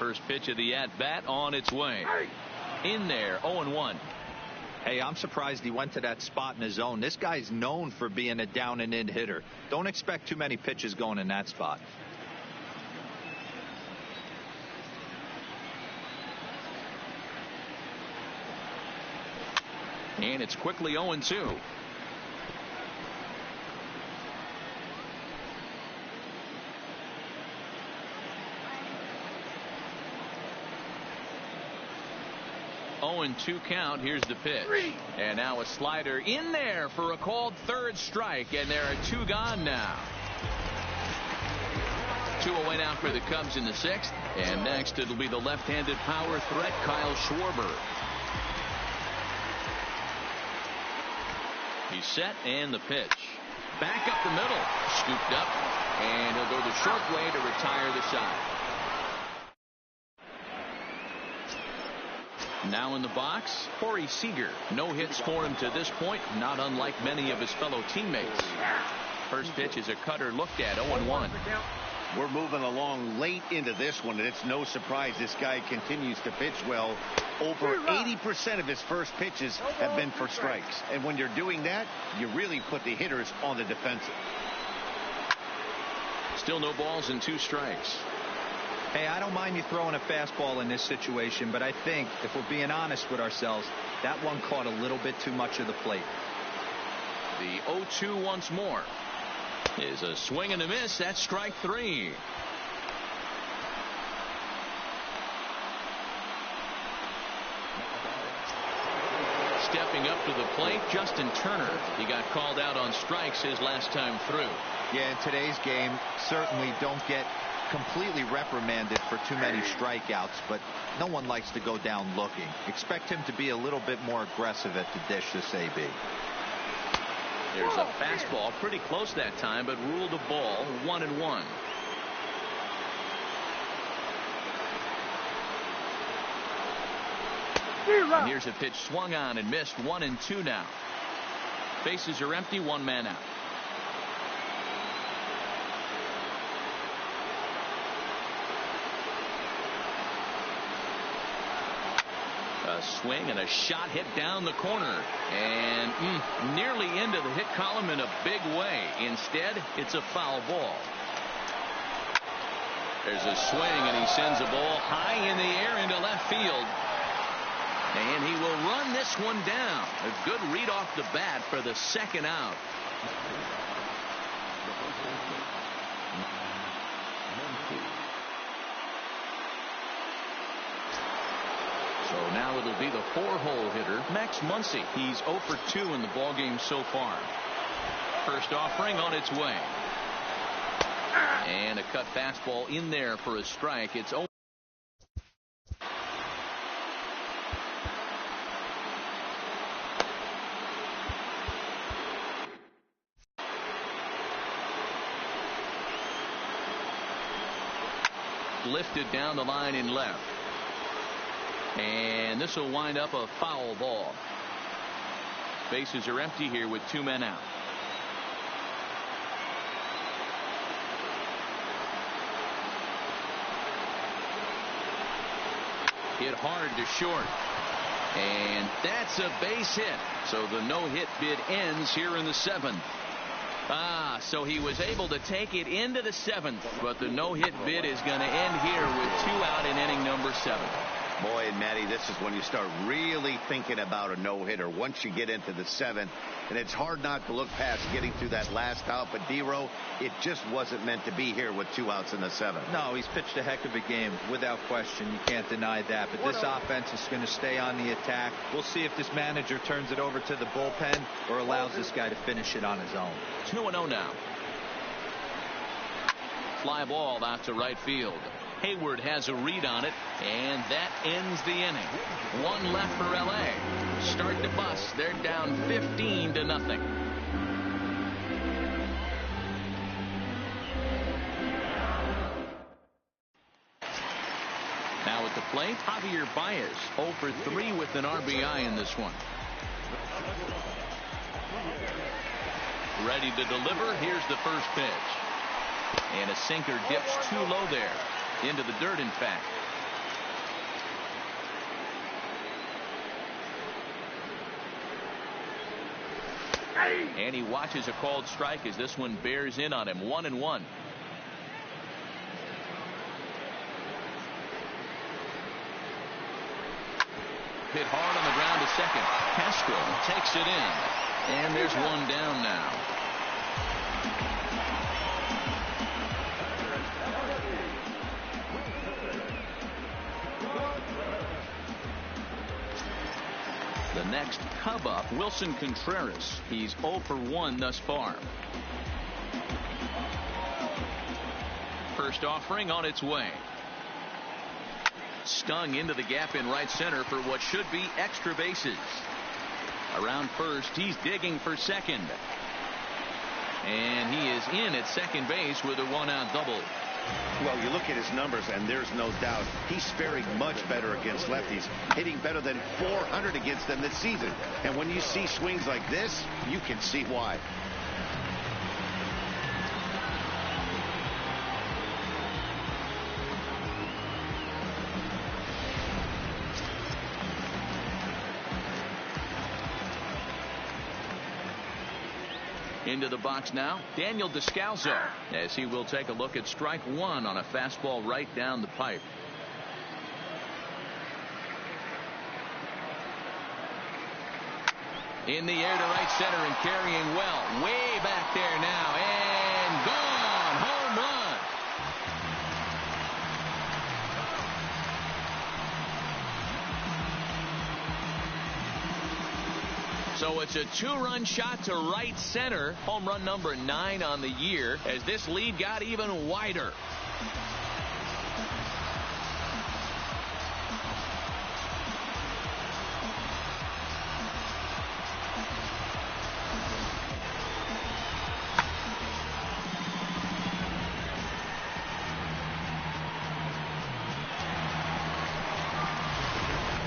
First pitch of the at-bat on its way. In there, 0-1. Hey, I'm surprised he went to that spot in his zone. This guy's known for being a down and in hitter. Don't expect too many pitches going in that spot. And it's quickly 0-2. And 2 count. Here's the pitch. And now a slider in there for a called third strike. And there are 2 gone now. 2 away now for the Cubs in the 6th. And next it'll be the left-handed power threat, Kyle Schwarber. He's set and the pitch. Back up the middle. Scooped up. And he'll go the short way to retire the side. Now in the box, Corey Seager. No hits for him to this point, not unlike many of his fellow teammates. First pitch is a cutter looked at, 0-1. We're moving along late into this one, and it's no surprise this guy continues to pitch well. Over 80% of his first pitches have been for strikes. And when you're doing that, you really put the hitters on the defensive. Still no balls and 2 strikes. Hey, I don't mind you throwing a fastball in this situation, but I think if we're being honest with ourselves, that one caught a little bit too much of the plate. The 0-2 once more is a swing and a miss. That's strike 3. Stepping up to the plate, Justin Turner. He got called out on strikes his last time through. Yeah, in today's game, certainly don't get completely reprimanded for too many strikeouts, but no one likes to go down looking. Expect him to be a little bit more aggressive at the dish this AB. There's a fastball pretty close that time, but ruled a ball, 1-1. And here's a pitch swung on and missed, 1-2 now. Bases are empty, 1 man out. A swing and a shot hit down the corner and nearly into the hit column in a big way. Instead, it's a foul ball. There's a swing and he sends a ball high in the air into left field. And he will run this one down. A good read off the bat for the 2nd out. So now it'll be the 4-hole hitter, Max Muncy. He's 0 for 2 in the ballgame so far. First offering on its way. And a cut fastball in there for a strike. It's 0. Lifted down the line in left. And this will wind up a foul ball. Bases are empty here with 2 men out. Hit hard to short. And that's a base hit. So the no-hit bid ends here in the 7th. So he was able to take it into the 7th, but the no-hit bid is going to end here with 2 out in inning number 7. Boy, and Matty, this is when you start really thinking about a no-hitter. Once you get into the 7th, and it's hard not to look past getting through that last out. But D-Row, it just wasn't meant to be here with 2 outs in the 7th. No, he's pitched a heck of a game, without question. You can't deny that. But this offense is going to stay on the attack. We'll see if this manager turns it over to the bullpen or allows this guy to finish it on his own. 2-0 now. Fly ball out to right field. Hayward has a read on it, and that ends the inning. 1 left for L.A. Start the bus. They're down 15-0. Now at the plate, Javier Baez, 0 for 3 with an RBI in this one. Ready to deliver. Here's the first pitch. And a sinker dips too low there. Into the dirt, in fact. And he watches a called strike as this one bears in on him. 1-1. Hit hard on the ground to second. Castro takes it in. And there's one down now. The next Cub up, Wilson Contreras. He's 0 for 1 thus far. First offering on its way. Stung into the gap in right center for what should be extra bases. Around first, he's digging for second. And he is in at second base with a one-out double. Well, you look at his numbers, and there's no doubt he's faring much better against lefties, hitting better than 400 against them this season. And when you see swings like this, you can see why. Into the box now, Daniel Descalso, as he will take a look at strike one on a fastball right down the pipe. In the air to right center and carrying well. Way back there now and gone. Home run. So it's a two-run shot to right center. Home run number 9 on the year as this lead got even wider.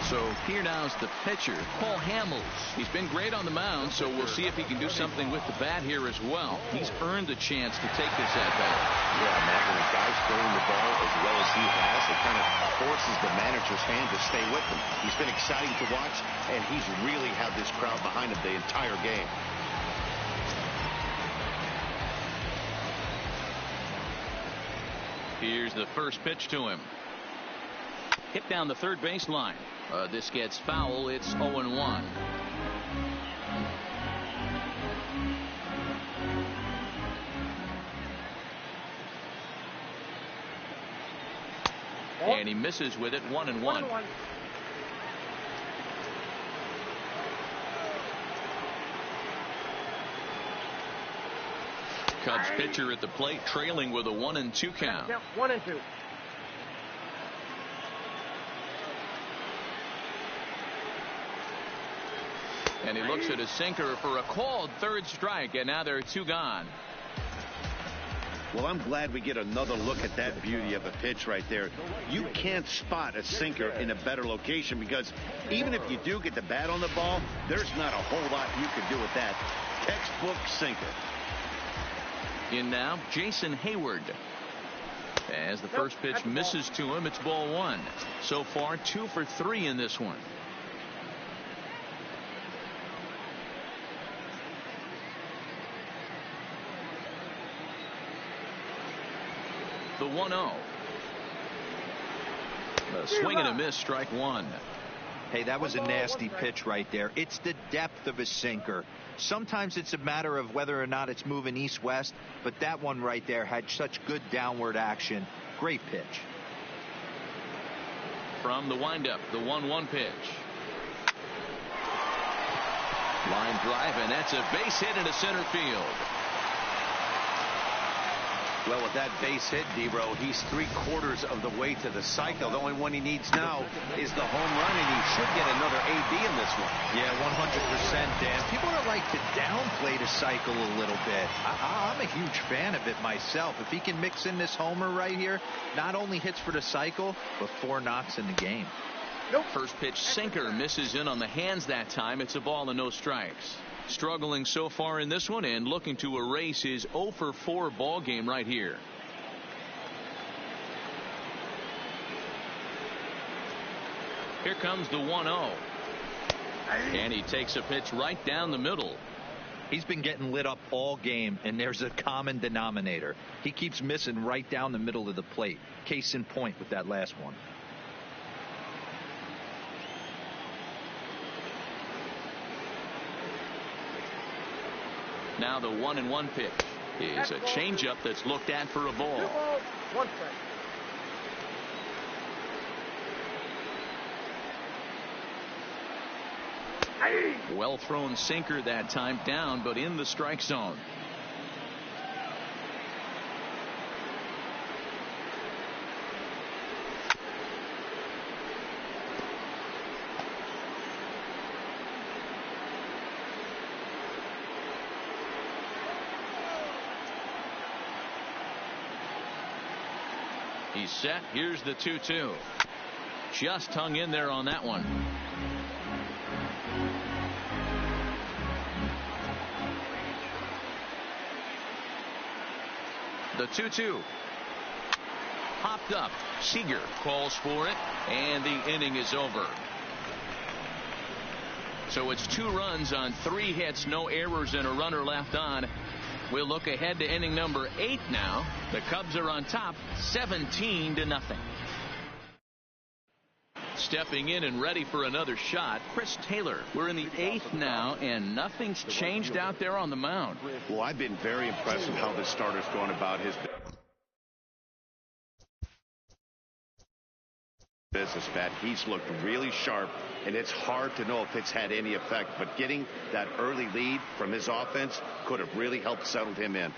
So here now's the pitcher, Paul Hamels. He's been great on the mound, so we'll see if he can do something with the bat here as well. He's earned a chance to take this at bat. Yeah, Matt, when a guy's throwing the ball as well as he has, it kind of forces the manager's hand to stay with him. He's been exciting to watch, and he's really had this crowd behind him the entire game. Here's the first pitch to him. Hit down the third baseline. This gets foul. It's 0-1. And he misses with it. 1-1. Cubs pitcher at the plate, trailing with a 1-2 count. 1-2. And he looks at his sinker for a called third strike, and now there are 2 gone. Well, I'm glad we get another look at that beauty of a pitch right there. You can't spot a sinker in a better location because even if you do get the bat on the ball, there's not a whole lot you can do with that. Textbook sinker. In now, Jason Hayward. As the first pitch misses to him, it's ball 1. So far, 2 for 3 in this one. The 1-0. A swing and a miss, strike 1. Hey, that was a nasty pitch right there. It's the depth of a sinker. Sometimes it's a matter of whether or not it's moving east-west, but that one right there had such good downward action. Great pitch. From the windup, the 1-1 pitch. Line drive, and that's a base hit into center field. Well, with that base hit, D-Row, he's 3/4 of the way to the cycle. The only one he needs now is the home run, and he should get another AB in this one. Yeah, 100%, Dan. People are like to downplay the cycle a little bit. I'm a huge fan of it myself. If he can mix in this homer right here, not only hits for the cycle, but 4 knocks in the game. First pitch sinker misses in on the hands that time. It's a ball and no strikes. Struggling so far in this one and looking to erase his 0 for 4 ball game right here. Here comes the 1-0. And he takes a pitch right down the middle. He's been getting lit up all game, and there's a common denominator. He keeps missing right down the middle of the plate. Case in point with that last one. Now the 1-1 pitch is a changeup that's looked at for a ball. 2 balls, 1 strike. Well thrown sinker that time, down but in the strike zone. He's set. Here's the 2-2. Just hung in there on that one. The 2-2. Popped up. Seager calls for it, and the inning is over. So it's 2 runs on 3 hits, no errors, and a runner left on. We'll look ahead to inning number 8 now. The Cubs are on top, 17-0. Stepping in and ready for another shot, Chris Taylor. We're in the 8th now, and nothing's changed out there on the mound. Well, I've been very impressed with how this starter's gone about his business, Pat. He's looked really sharp, and it's hard to know if it's had any effect, but getting that early lead from his offense could have really helped settle him in.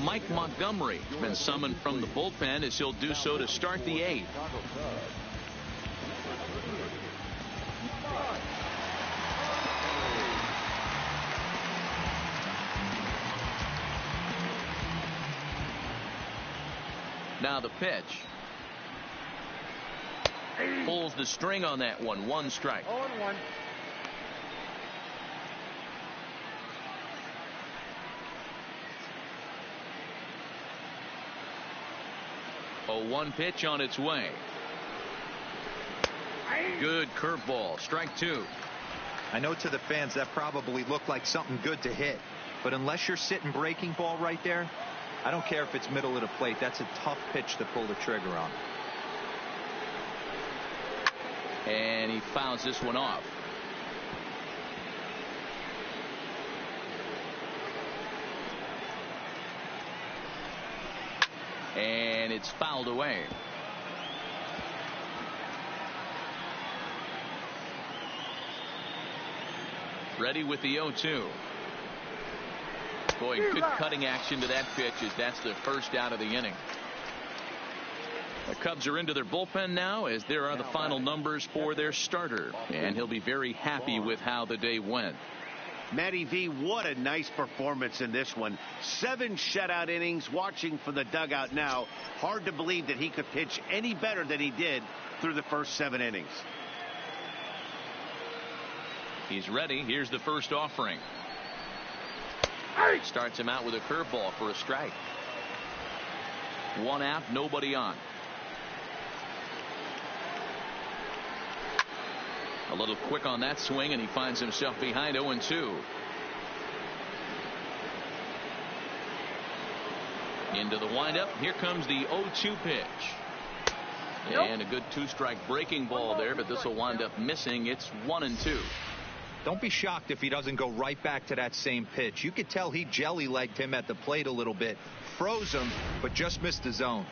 Mike Montgomery has been summoned from the bullpen as he'll do so to start the 8th. Now the pitch. Pulls the string on that one. 1 strike. 0-1. A 1 pitch on its way. Good curveball. Strike 2. I know to the fans that probably looked like something good to hit, but unless you're sitting breaking ball right there, I don't care if it's middle of the plate. That's a tough pitch to pull the trigger on. And he fouls this one off. And it's fouled away. Ready with the 0-2. Boy, good cutting action to that pitch as that's the first out of the inning. The Cubs are into their bullpen now as there are the final numbers for their starter, and he'll be very happy with how the day went. Matty V, what a nice performance in this one. 7 shutout innings. Watching from the dugout now, hard to believe that he could pitch any better than he did through the first 7 innings. He's ready. Here's the first offering. Starts him out with a curveball for a strike. 1 out, nobody on. A little quick on that swing, and he finds himself behind 0-2. Into the windup. Here comes the 0-2 pitch. And a good 2-strike breaking ball there, but this will wind up missing. It's 1-2. Don't be shocked if he doesn't go right back to that same pitch. You could tell he jelly-legged him at the plate a little bit, froze him, but just missed the zone.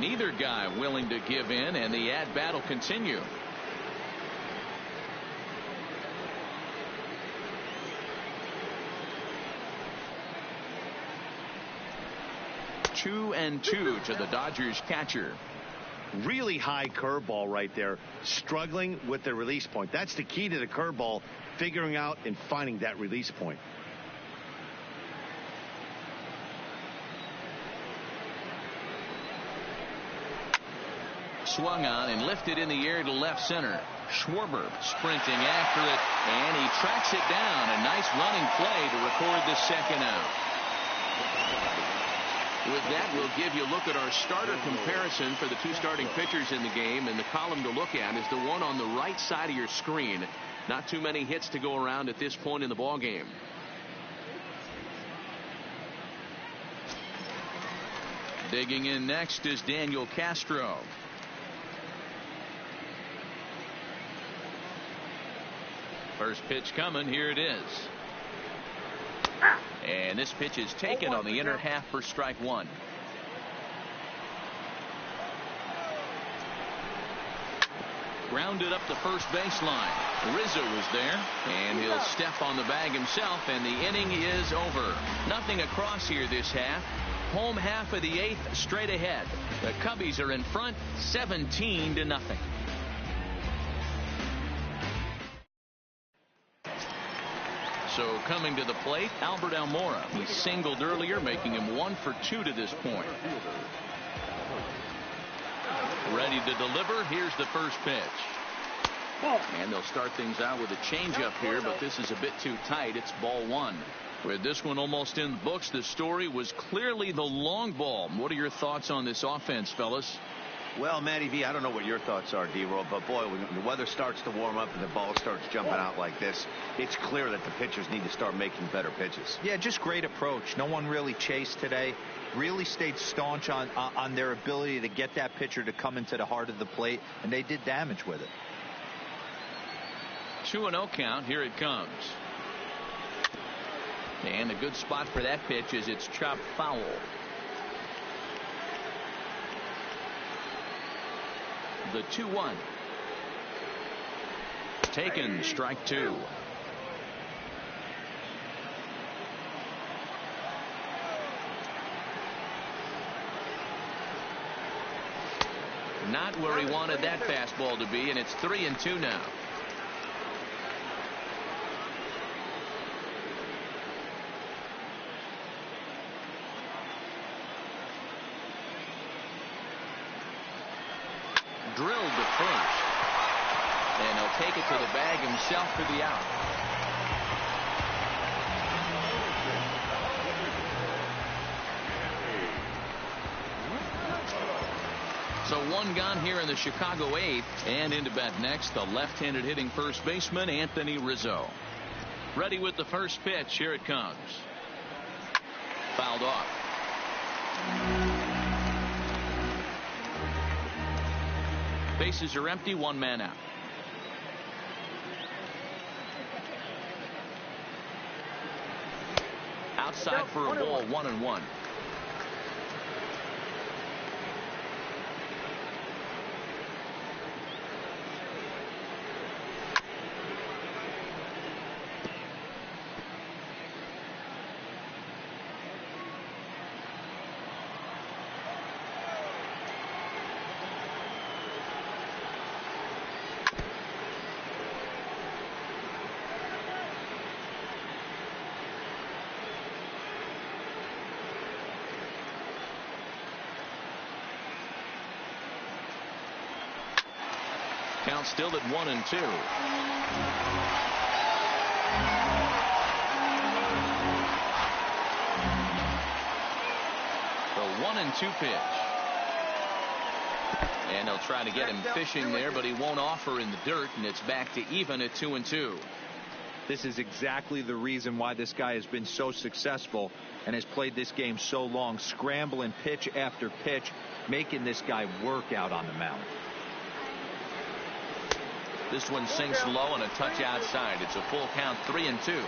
Neither guy willing to give in, and the at-bat will continue. Two and two to the Dodgers catcher. Really high curveball right there, struggling with the release point. That's the key to the curveball, figuring out and finding that release point. Swung on and lifted in the air to left center. Schwarber sprinting after it, and he tracks it down. A nice running play to record the second out. With that, we'll give you a look at our starter comparison for the two starting pitchers in the game, and the column to look at is the one on the right side of your screen. Not too many hits to go around at this point in the ball game. Digging in next is Daniel Castro. First pitch coming. Here it is. And this pitch is taken on the inner half for strike one. Grounded up the first baseline. Rizzo was there, and he'll step on the bag himself, and the inning is over. Nothing across here this half. Home half of the eighth straight ahead. The Cubbies are in front 17-0. So coming to the plate, Albert Almora. He singled earlier, making him 1 for 2 to this point. Ready to deliver. Here's the first pitch. And they'll start things out with a changeup here, but this is a bit too tight. It's ball one. With this one almost in the books, the story was clearly the long ball. What are your thoughts on this offense, fellas? Well, Matty V, I don't know what your thoughts are, D-Roll, but boy, when the weather starts to warm up and the ball starts jumping out like this, it's clear that the pitchers need to start making better pitches. Yeah, just great approach. No one really chased today. Really stayed staunch on their ability to get that pitcher to come into the heart of the plate, and they did damage with it. 2-0 count. Here it comes. And a good spot for that pitch is it's chopped foul. The 2-1. Taken, strike two. Not where he wanted that fastball to be, and it's 3-2 now. Drilled to first, and he'll take it to the bag himself for the out. So one gone here in the Chicago eighth, and into bat next, the left-handed hitting first baseman Anthony Rizzo. Ready with the first pitch. Here it comes. Fouled off. Bases are empty, one man out. Outside for a ball, 1-1. Count still at 1-2. The 1-2 pitch. And they'll try to get him fishing there, but he won't offer in the dirt, and it's back to even at 2-2. This is exactly the reason why this guy has been so successful and has played this game so long, scrambling pitch after pitch, making this guy work out on the mound. This one sinks low and a touch outside. It's a full count, 3-2.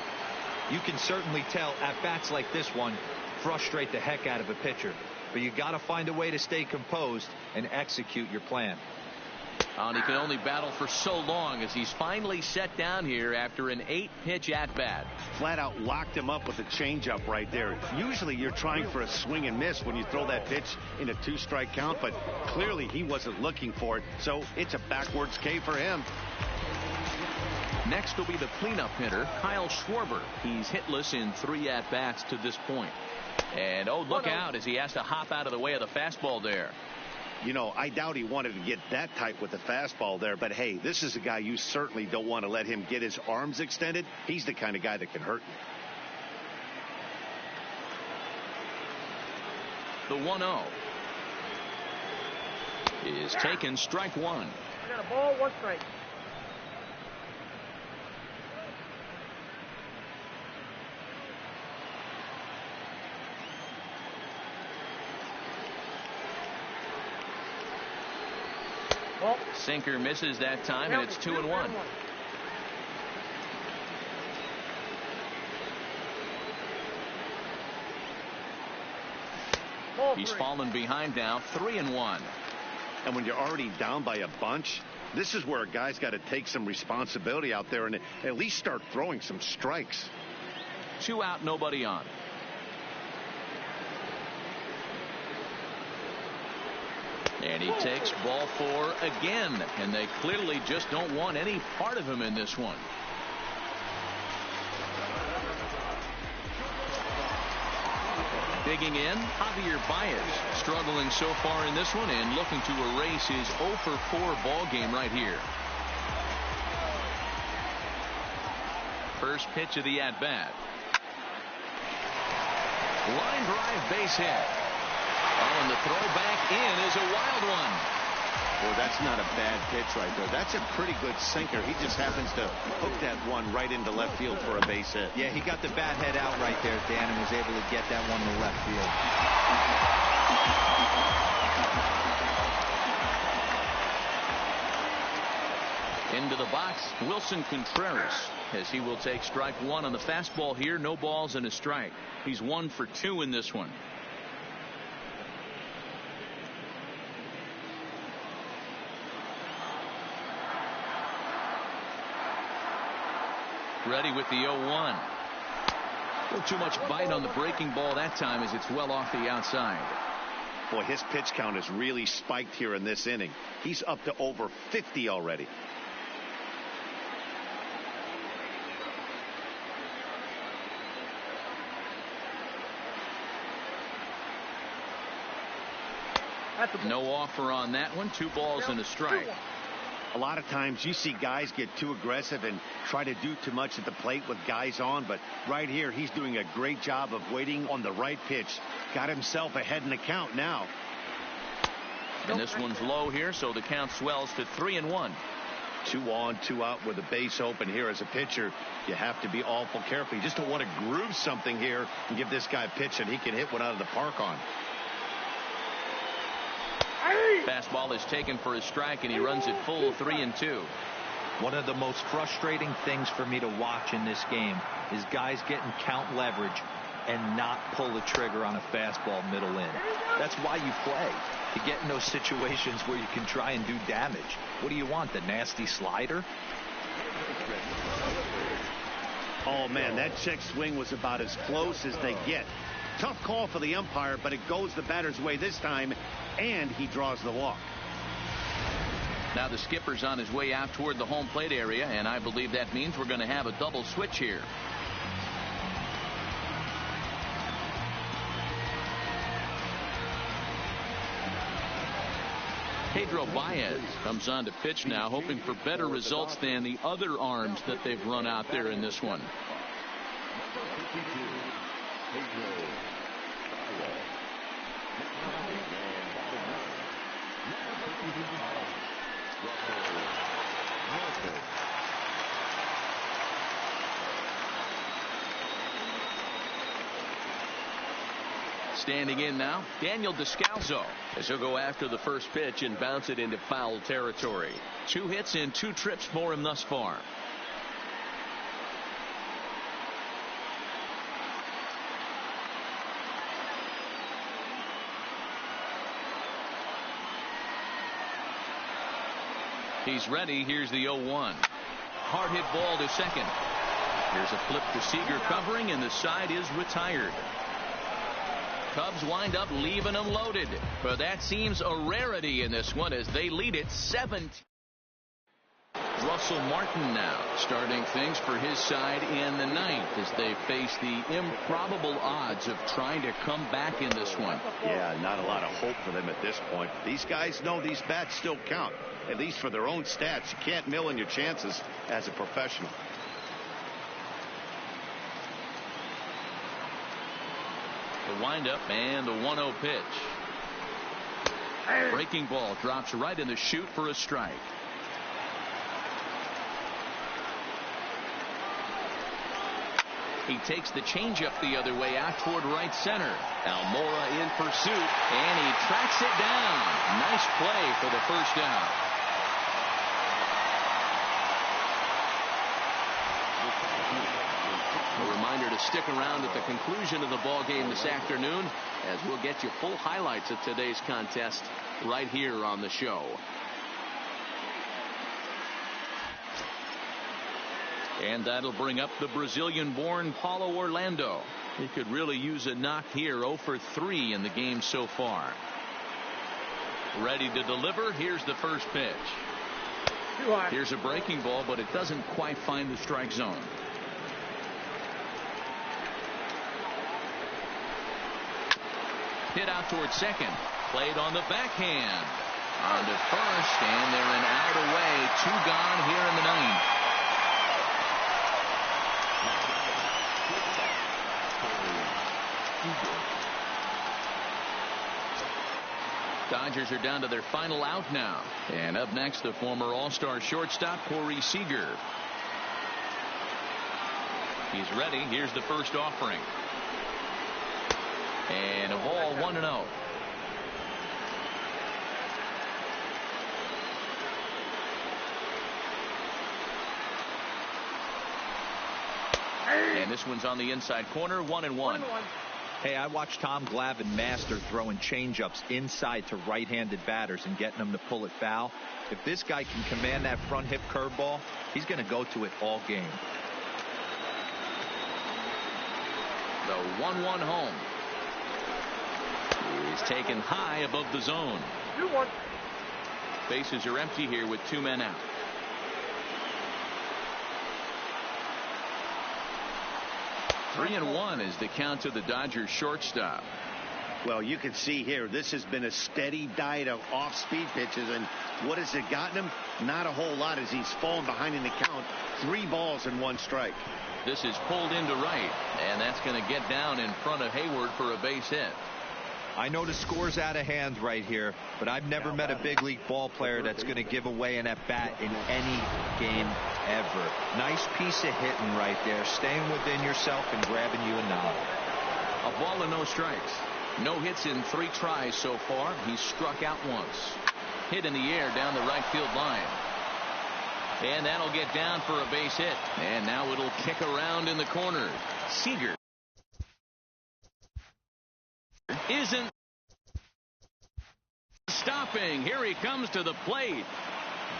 You can certainly tell at bats like this one frustrate the heck out of a pitcher, but you got to find a way to stay composed and execute your plan. And he can only battle for so long as he's finally set down here after an 8-pitch at-bat. Flat out locked him up with a changeup right there. Usually you're trying for a swing and miss when you throw that pitch in a 2-strike count, but clearly he wasn't looking for it, so it's a backwards K for him. Next will be the cleanup hitter, Kyle Schwarber. He's hitless in 3 at-bats to this point. And oh, look out as he has to hop out of the way of the fastball there. You know, I doubt he wanted to get that tight with the fastball there, but hey, this is a guy you certainly don't want to let him get his arms extended. He's the kind of guy that can hurt you. The 1-0 is taken, strike one. I got a ball, 1 strike. Sinker misses that time, and it's 2-1. He's fallen behind now, 3-1. And when you're already down by a bunch, this is where a guy's got to take some responsibility out there and at least start throwing some strikes. 2 out, nobody on. And he takes ball 4 again, and they clearly just don't want any part of him in this one. Digging in, Javier Baez, struggling so far in this one and looking to erase his 0-for-4 ball game right here. First pitch of the at-bat. Line drive, base hit. Oh, and the throw back in is a wild one. Well, that's not a bad pitch right there. That's a pretty good sinker. He just happens to hook that one right into left field for a base hit. Yeah, he got the bat head out right there, Dan, and was able to get that one to left field. Into the box, Wilson Contreras, as he will take strike one on the fastball here. No balls and a strike. He's 1 for 2 in this one. Ready with the 0-1. A little too much bite on the breaking ball that time as it's well off the outside. Boy, his pitch count has really spiked here in this inning. He's up to over 50 already. No offer on that one. 2 balls and a strike. A lot of times you see guys get too aggressive and try to do too much at the plate with guys on, but right here he's doing a great job of waiting on the right pitch. Got himself ahead in the count now. And this one's low here, so the count swells to 3-1. 2 on, 2 out with a base open here. As a pitcher, you have to be awful careful. You just don't want to groove something here and give this guy a pitch that he can hit one out of the park on. Fastball is taken for a strike, and he runs it full 3-2. One of the most frustrating things for me to watch in this game is guys getting count leverage and not pull the trigger on a fastball middle in. That's why you play, to get in those situations where you can try and do damage. What do you want, the nasty slider? Oh, man, that check swing was about as close as they get. Tough call for the umpire, but it goes the batter's way this time, and he draws the walk. Now the skipper's on his way out toward the home plate area, and I believe that means we're going to have a double switch here. Pedro Baez comes on to pitch now, hoping for better results than the other arms that they've run out there in this one. Standing in now, Daniel Descalso, as he'll go after the first pitch and bounce it into foul territory. 2 hits and 2 trips for him thus far. He's ready. Here's the 0-1. Hard hit ball to second. Here's a flip to Seager covering, and the side is retired. Cubs wind up leaving them loaded, but that seems a rarity in this one as they lead it 7. Russell Martin now starting things for his side in the ninth as they face the improbable odds of trying to come back in this one. Yeah, not a lot of hope for them at this point. These guys know these bats still count, at least for their own stats. You can't mill in your chances as a professional. The windup and the 1-0 pitch. Breaking ball drops right in the chute for a strike. He takes the changeup the other way out toward right center. Almora in pursuit, and he tracks it down. Nice play for the first down. A reminder to stick around at the conclusion of the ball game this afternoon, as we'll get you full highlights of today's contest right here on the show. And that'll bring up the Brazilian-born Paulo Orlando. He could really use a knock here. 0 for 3 in the game so far. Ready to deliver. Here's the first pitch. Here's a breaking ball, but it doesn't quite find the strike zone. Hit out towards second. Played on the backhand. On to first, and they're an out away. 2 gone here in the ninth. Dodgers are down to their final out now. And up next, the former All-Star shortstop, Corey Seager. He's ready. Here's the first offering. And a ball, 1-0. And this one's on the inside corner, 1-1. Hey, I watched Tom Glavine master throwing changeups inside to right-handed batters and getting them to pull it foul. If this guy can command that front hip curveball, he's going to go to it all game. The 1-1 home. He's taken high above the zone. 2-1. Bases are empty here with 2 men out. Three and 1 is the count to the Dodgers shortstop. Well, you can see here, this has been a steady diet of off-speed pitches, and what has it gotten him? Not a whole lot as he's fallen behind in the count. 3 balls and 1 strike. This is pulled into right, and that's going to get down in front of Hayward for a base hit. I know the score's out of hand right here, but I've never met a big league ball player that's going to give away an at-bat in any game ever. Nice piece of hitting right there, staying within yourself and grabbing you a knob. A ball and no strikes. No hits in 3 tries so far. He's struck out once. Hit in the air down the right field line. And that'll get down for a base hit. And now it'll kick around in the corner. Seager isn't stopping. Here he comes to the plate.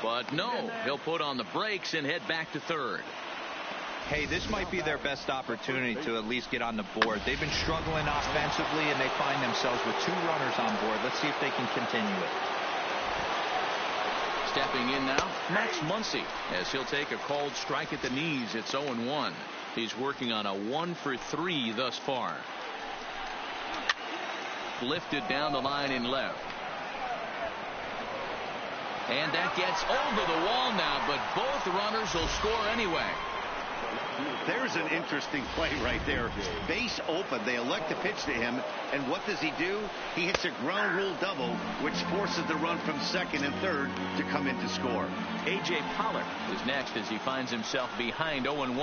But no, he'll put on the brakes and head back to third. Hey, this might be their best opportunity to at least get on the board. They've been struggling offensively, and they find themselves with 2 runners on board. Let's see if they can continue it. Stepping in now, Max Muncy, as he'll take a called strike at the knees. It's 0-1. He's working on a 1 for 3 thus far. Lifted down the line in left. And that gets over the wall now, but both runners will score anyway. There's an interesting play right there. Base open. They elect to pitch to him, and what does he do? He hits a ground rule double, which forces the run from second and third to come in to score. A.J. Pollock is next as he finds himself behind 0-1.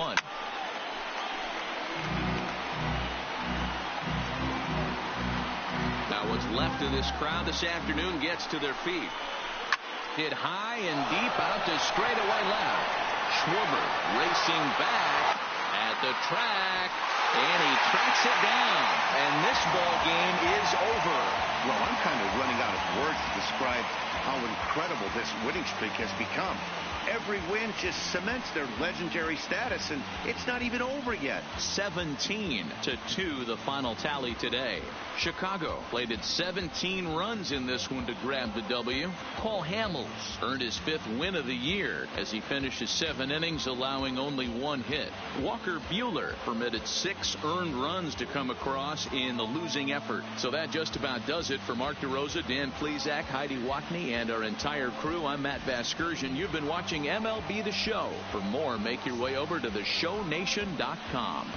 Now what's left of this crowd this afternoon gets to their feet. Hit high and deep out to straightaway left. Schwarber racing back at the track, and he tracks it down, and this ball game is over. Well, I'm kind of running out of words to describe how incredible this winning streak has become. every win just cements their legendary status, and it's not even over yet. 17-2 the final tally today. Chicago plated 17 runs in this one to grab the W. Paul Hamels earned his 5th win of the year as he finishes 7 innings, allowing only 1 hit. Walker Buehler permitted 6 earned runs to come across in the losing effort. So that just about does it for Mark DeRosa, Dan Plesac, Heidi Watney, and our entire crew. I'm Matt Vasgersian. You've been watching MLB The Show. For more, make your way over to theshownation.com.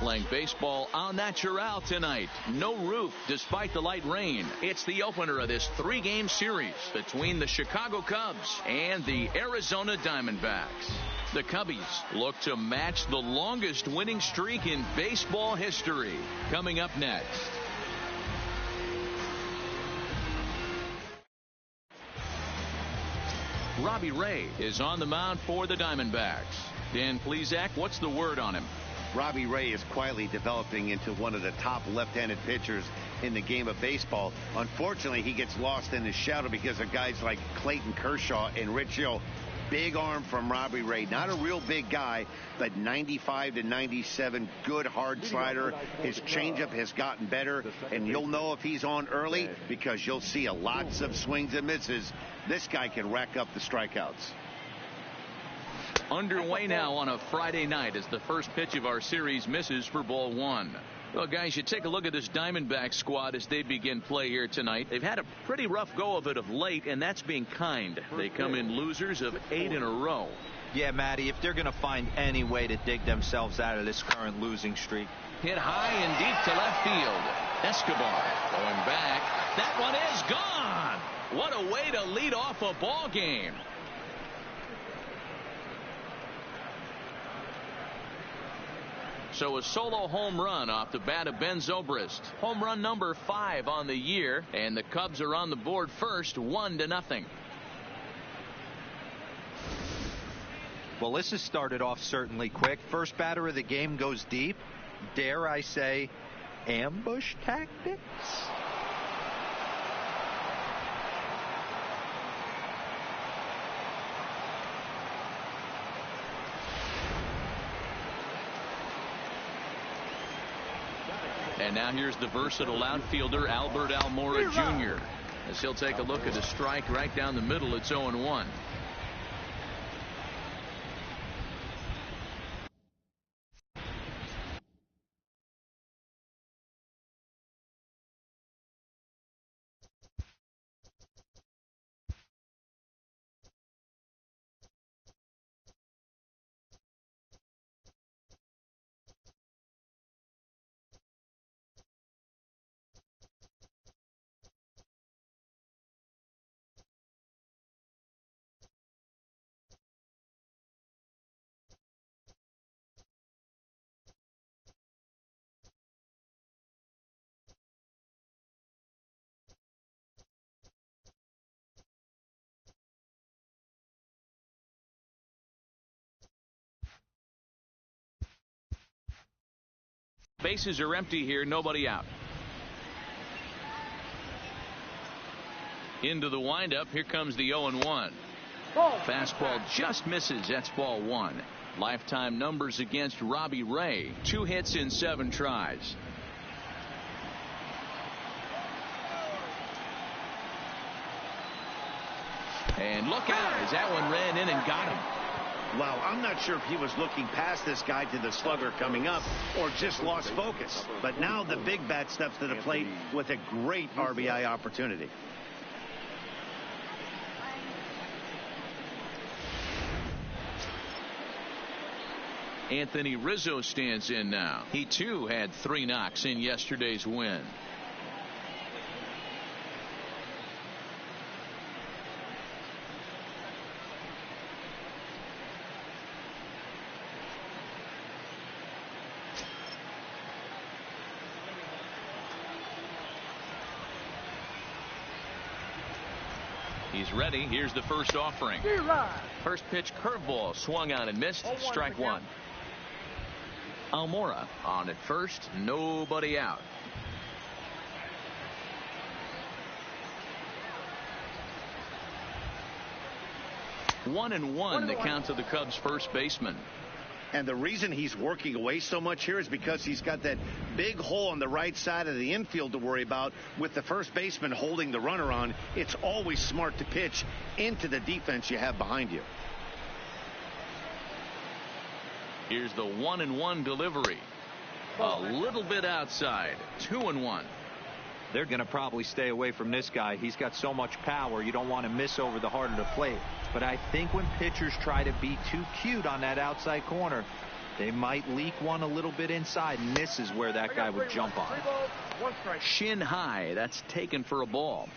Playing baseball au naturel tonight. No roof despite the light rain. It's the opener of this 3-game series between the Chicago Cubs and the Arizona Diamondbacks. The Cubbies look to match the longest winning streak in baseball history. Coming up next. Robbie Ray is on the mound for the Diamondbacks. Dan Plesac, what's the word on him? Robbie Ray is quietly developing into one of the top left-handed pitchers in the game of baseball. Unfortunately, he gets lost in the shadow because of guys like Clayton Kershaw and Rich Hill. Big arm from Robbie Ray. Not a real big guy, but 95 to 97, good hard slider. His changeup has gotten better, and you'll know if he's on early because you'll see lots of swings and misses. This guy can rack up the strikeouts. Underway now on a Friday night as the first pitch of our series misses for ball 1. Well, guys, you take a look at this Diamondback squad as they begin play here tonight. They've had a pretty rough go of it of late, and that's being kind. They come in losers of 8 in a row. Yeah, Matty, if they're going to find any way to dig themselves out of this current losing streak. Hit high and deep to left field. Escobar going back. That one is gone. What a way to lead off a ball game. So a solo home run off the bat of Ben Zobrist. Home run number 5 on the year, and the Cubs are on the board first, 1-0. Well, this has started off certainly quick. First batter of the game goes deep. Dare I say, ambush tactics? And now here's the versatile outfielder Albert Almora Jr. as he'll take a look at a strike right down the middle. It's 0-1. Bases are empty here, nobody out. Into the windup, here comes the 0-1. Fastball just misses. That's ball 1. Lifetime numbers against Robbie Ray: 2 hits in 7 tries. And look out as that one ran in and got him. Wow, I'm not sure if he was looking past this guy to the slugger coming up or just lost focus. But now the big bat steps to the plate with a great RBI opportunity. Anthony Rizzo stands in now. He too had 3 knocks in yesterday's win. He's ready. Here's the first offering. First pitch curveball swung on and missed. Strike 1. Almora on at first. Nobody out. 1-1 the count to the Cubs first baseman. And the reason he's working away so much here is because he's got that big hole on the right side of the infield to worry about. With the first baseman holding the runner on, it's always smart to pitch into the defense you have behind you. Here's the 1-1 delivery. A little bit outside. 2-1. They're going to probably stay away from this guy. He's got so much power, you don't want to miss over the heart of the plate. But I think when pitchers try to be too cute on that outside corner, they might leak one a little bit inside, and this is where that guy would jump on. Shin high. That's taken for a ball.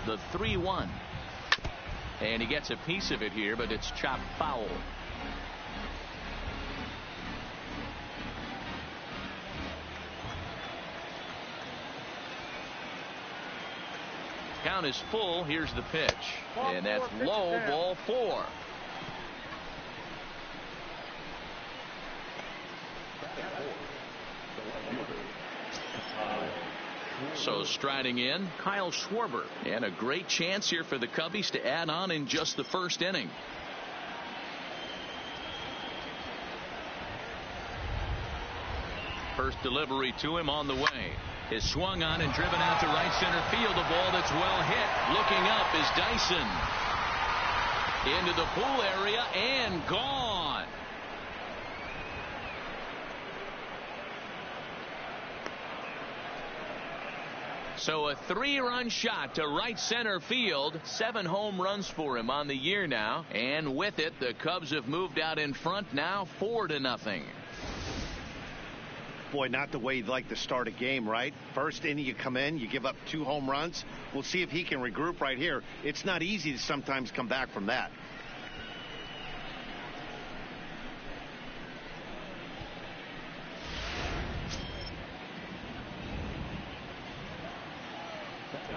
The 3-1. And he gets a piece of it here, but it's chopped foul. Count is full. Here's the pitch. And that's low, ball 4. So striding in, Kyle Schwarber. And a great chance here for the Cubbies to add on in just the first inning. First delivery to him on the way. Is swung on and driven out to right center field. A ball that's well hit. Looking up is Dyson. Into the pool area and gone. So a 3-run shot to right center field. 7 home runs for him on the year now. And with it, the Cubs have moved out in front now 4-0. Boy, not the way you'd like to start a game, right? First inning you come in, you give up 2 home runs. We'll see if he can regroup right here. It's not easy to sometimes come back from that.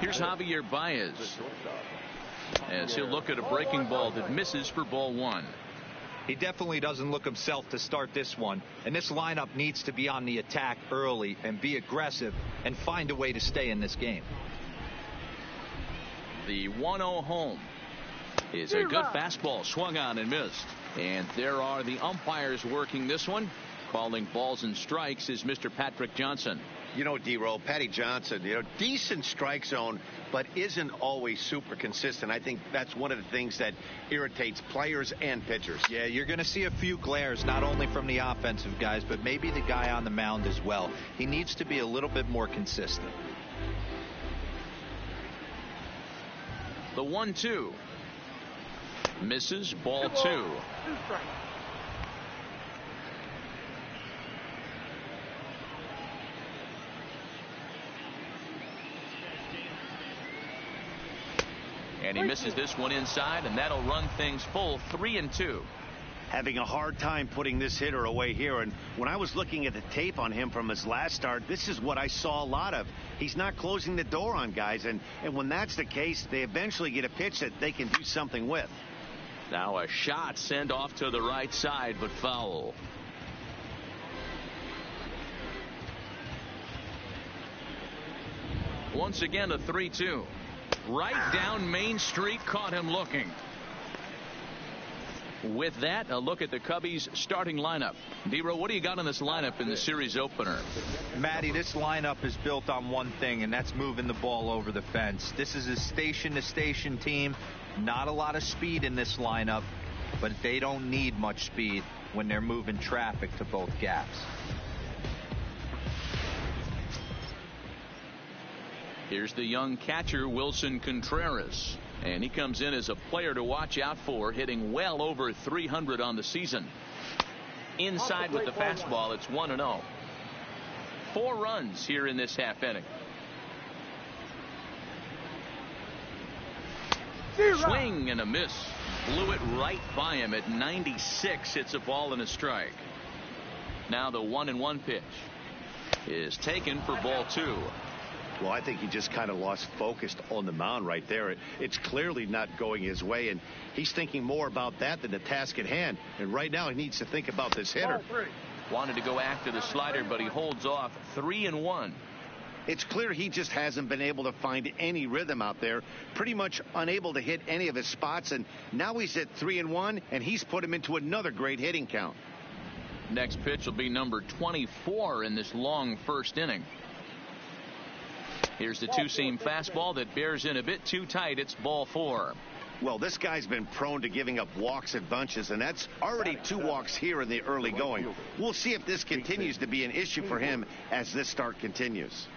Here's Javier Baez as he'll look at a breaking ball that misses for ball 1. He definitely doesn't look himself to start this one, and this lineup needs to be on the attack early and be aggressive and find a way to stay in this game. The 1-0 home is a good fastball, swung on and missed. And there are the umpires working this one. Calling balls and strikes is Mr. Patrick Johnson. You know, D-Roll, Patty Johnson, decent strike zone, but isn't always super consistent. I think that's one of the things that irritates players and pitchers. Yeah, you're going to see a few glares, not only from the offensive guys, but maybe the guy on the mound as well. He needs to be a little bit more consistent. The 1-2. Misses, ball 2. And he misses this one inside, and that'll run things full 3-2. Having a hard time putting this hitter away here. And when I was looking at the tape on him from his last start, this is what I saw a lot of. He's not closing the door on guys. And when that's the case, they eventually get a pitch that they can do something with. Now a shot sent off to the right side, but foul. Once again, a 3-2. Right down Main Street, caught him looking. With that, a look at the Cubbies starting lineup. D-Row, what do you got on this lineup in the series opener? Matty, this lineup is built on one thing, and that's moving the ball over the fence. This is a station-to-station team. Not a lot of speed in this lineup, but they don't need much speed when they're moving traffic to both gaps. Here's the young catcher, Wilson Contreras. And he comes in as a player to watch out for, hitting well over 300 on the season. Inside with the fastball, it's 1-0. 4 runs here in this half inning. Swing and a miss. Blew it right by him at 96. It's a ball and a strike. Now the 1-1 pitch is taken for ball 2. Well, I think he just kind of lost focus on the mound right there. It's clearly not going his way, and he's thinking more about that than the task at hand. And right now he needs to think about this hitter. Wanted to go after the slider, but he holds off. 3-1. It's clear he just hasn't been able to find any rhythm out there. Pretty much unable to hit any of his spots, and now he's at 3-1, and he's put him into another great hitting count. Next pitch will be number 24 in this long first inning. Here's the two-seam fastball that bears in a bit too tight. It's ball 4. Well, this guy's been prone to giving up walks at bunches, and that's already 2 walks here in the early going. We'll see if this continues to be an issue for him as this start continues.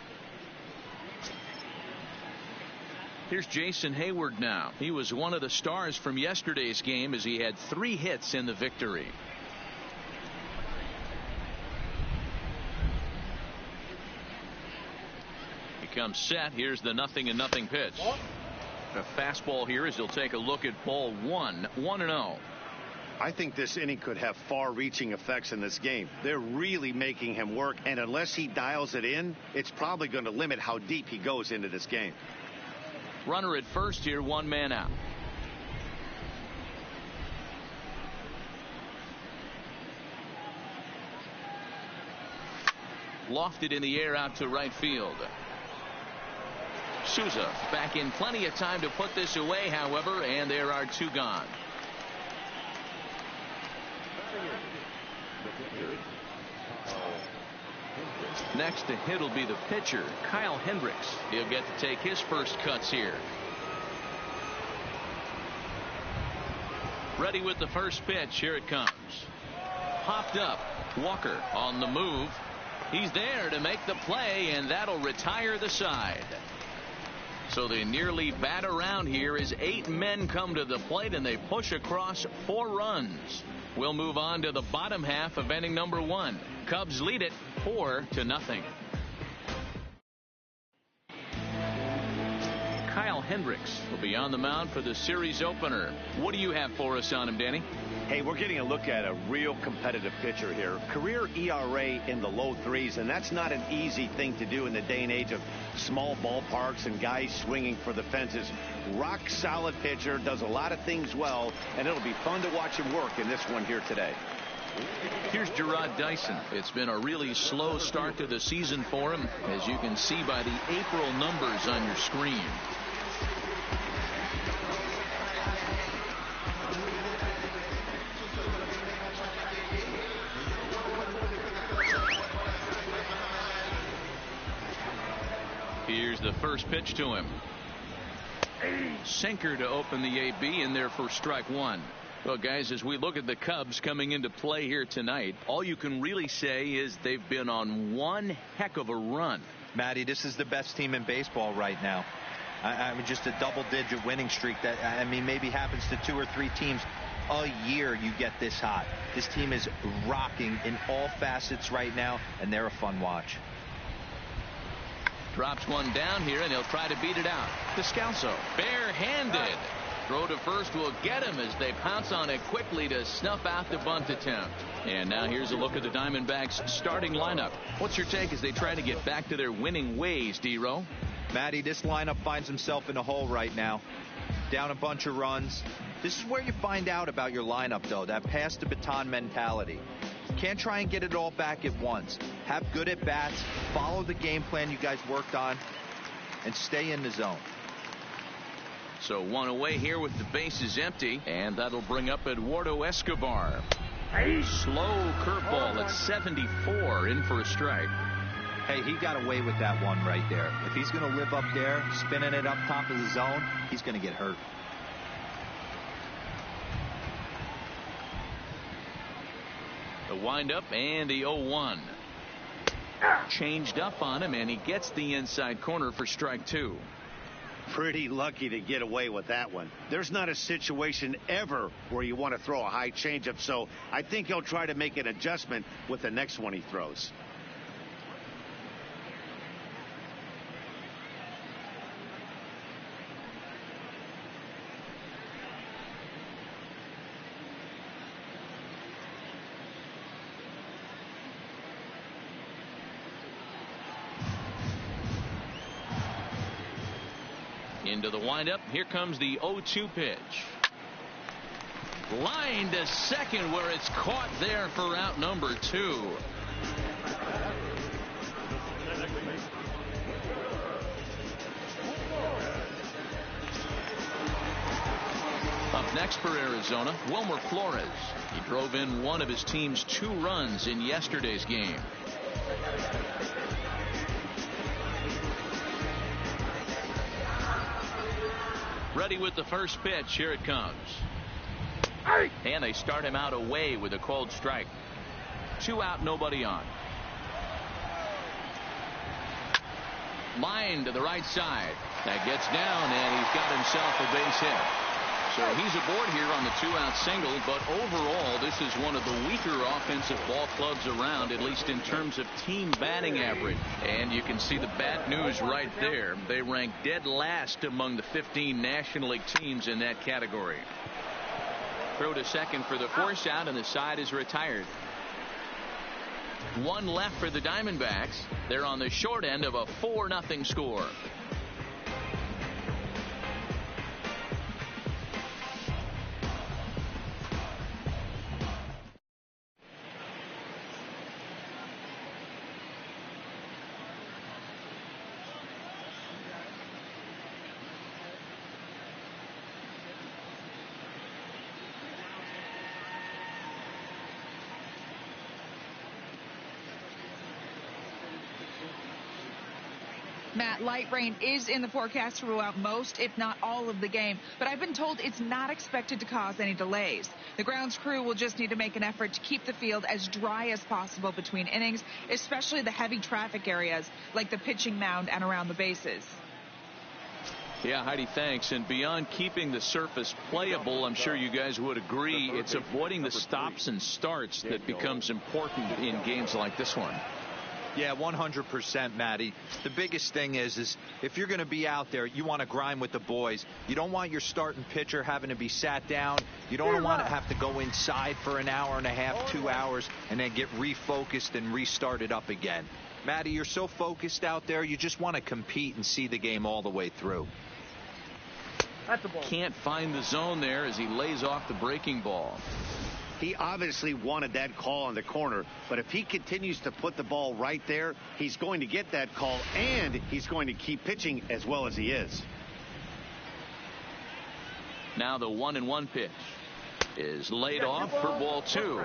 Here's Jason Hayward now. He was one of the stars from yesterday's game as he had 3 hits in the victory. Comes set. Here's the 0-0 pitch. A fastball here as he'll take a look at ball 1. 1-0. I think this inning could have far-reaching effects in this game. They're really making him work, and unless he dials it in, it's probably going to limit how deep he goes into this game. Runner at first here, 1 man out. Lofted in the air out to right field. Souza back in plenty of time to put this away, however, and there are 2 gone. Next to hit will be the pitcher, Kyle Hendricks. He'll get to take his first cuts here. Ready with the first pitch. Here it comes. Popped up. Walker on the move. He's there to make the play, and that'll retire the side. So they nearly bat around here as 8 men come to the plate, and they push across 4 runs. We'll move on to the bottom half of inning number 1. Cubs lead it 4-0. Kyle Hendricks will be on the mound for the series opener. What do you have for us on him, Danny? Hey, we're getting a look at a real competitive pitcher here. Career ERA in the low 3s, and that's not an easy thing to do in the day and age of small ballparks and guys swinging for the fences. Rock solid pitcher, does a lot of things well, and it'll be fun to watch him work in this one here today. Here's Gerard Dyson. It's been a really slow start to the season for him, as you can see by the April numbers on your screen. first pitch to him. Sinker to open the AB in there for strike one. Well, guys, as we look at the Cubs coming into play here tonight, all you can really say is they've been on one heck of a run. Matty, this is the best team in baseball right now. I mean, just a double-digit winning streak that, I mean, maybe happens to 2 or 3 teams a year. You get this hot. This team is rocking in all facets right now, and they're a fun watch. Drops one down here, and he'll try to beat it out. Descalso, barehanded. Throw to first will get him as they pounce on it quickly to snuff out the bunt attempt. And now here's a look at the Diamondbacks starting lineup. What's your take as they try to get back to their winning ways, D-Row? Matty, this lineup finds himself in a hole right now. Down a bunch of runs. This is where you find out about your lineup, though, that pass the baton mentality. Can't try and get it all back at once. Have good at bats, follow the game plan you guys worked on, and stay in the zone. So one away here with the bases empty, and that'll bring up Eduardo Escobar. Slow curveball at 74 in for a strike. Hey, he got away with that one right there. If he's going to live up there, spinning it up top of the zone, he's going to get hurt. The windup and the 0-1. Changed up on him, and he gets the inside corner for strike two. Pretty lucky to get away with that one. There's not a situation ever where you want to throw a high changeup, so I think he'll try to make an adjustment with the next one he throws. Into the windup. Here comes the 0-2 pitch. Line to second where it's caught there for out number 2. Up next for Arizona, Wilmer Flores. He drove in one of his team's 2 runs in yesterday's game. Ready with the first pitch. Here it comes. And they start him out away with a called strike. 2 out, nobody on. Line to the right side. That gets down, and he's got himself a base hit. So he's aboard here on the 2-out single, but overall this is one of the weaker offensive ball clubs around, at least in terms of team batting average. And you can see the bad news right there. They rank dead last among the 15 National League teams in that category. Throw to second for the force out, and the side is retired. 1 left for the Diamondbacks. They're on the short end of a 4-0 score. Matt, light rain is in the forecast throughout most, if not all, of the game, but I've been told it's not expected to cause any delays. The grounds crew will just need to make an effort to keep the field as dry as possible between innings, especially the heavy traffic areas like the pitching mound and around the bases. Yeah, Heidi, thanks. And beyond keeping the surface playable, I'm sure you guys would agree, it's avoiding the stops and starts that becomes important in games like this one. Yeah, 100%, Matty. The biggest thing is if you're going to be out there, you want to grind with the boys. You don't want your starting pitcher having to be sat down. You don't want to have to go inside for an hour and a half, 2 hours, and then get refocused and restarted up again. Matty, you're so focused out there, you just want to compete and see the game all the way through. Can't find the zone there as he lays off the breaking ball. He obviously wanted that call on the corner, but if he continues to put the ball right there, he's going to get that call, and he's going to keep pitching as well as he is. Now the 1-1 pitch is laid off for ball 2.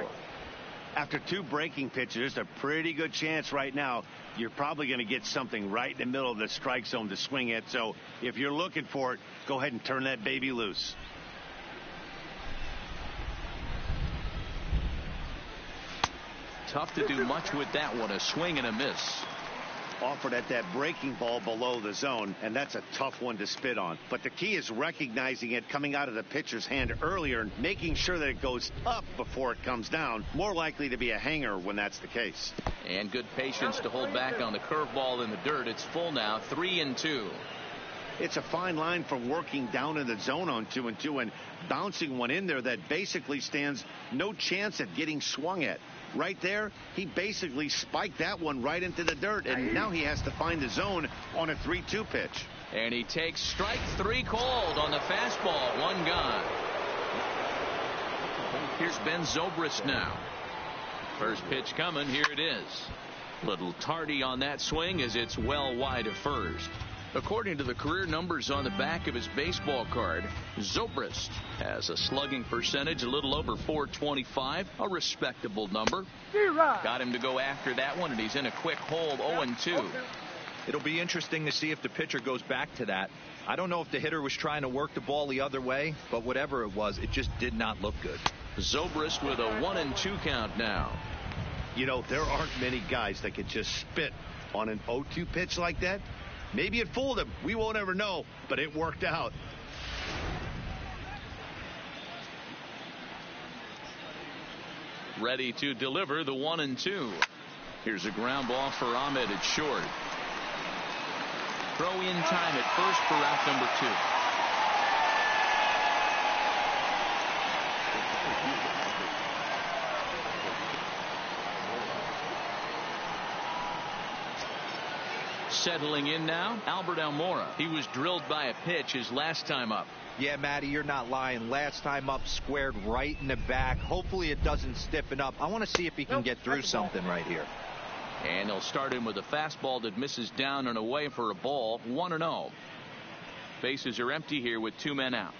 After 2 breaking pitches, there's a pretty good chance right now you're probably going to get something right in the middle of the strike zone to swing at. So if you're looking for it, go ahead and turn that baby loose. Tough to do much with that one. A swing and a miss. Offered at that breaking ball below the zone, and that's a tough one to spit on. But the key is recognizing it coming out of the pitcher's hand earlier and making sure that it goes up before it comes down. More likely to be a hanger when that's the case. And good patience to hold back on the curveball in the dirt. It's full now, 3-2. It's a fine line for working down in the zone on 2-2 and bouncing one in there that basically stands no chance at getting swung at. Right there, he basically spiked that one right into the dirt, and now he has to find the zone on a 3-2 pitch. And he takes strike 3 called on the fastball. 1 gone. Here's Ben Zobrist now. First pitch coming. Here it is. Little tardy on that swing as it's well wide of first. According to the career numbers on the back of his baseball card, Zobrist has a slugging percentage a little over .425, a respectable number. Got him to go after that one, and he's in a quick hole, 0-2. It'll be interesting to see if the pitcher goes back to that. I don't know if the hitter was trying to work the ball the other way, but whatever it was, it just did not look good. Zobrist with a 1-2 count now. You know, there aren't many guys that could just spit on an 0-2 pitch like that. Maybe it fooled him. We won't ever know, but it worked out. Ready to deliver the 1-2. Here's a ground ball for Ahmed at short. Throw in time at first for out number 2. Settling in now, Albert Almora. He was drilled by a pitch his last time up. Yeah, Matty, you're not lying. Last time up, squared right in the back. Hopefully it doesn't stiffen up. I want to see if he can get through something right here. And he'll start him with a fastball that misses down and away for a ball. 1-0. Bases are empty here with 2 men out.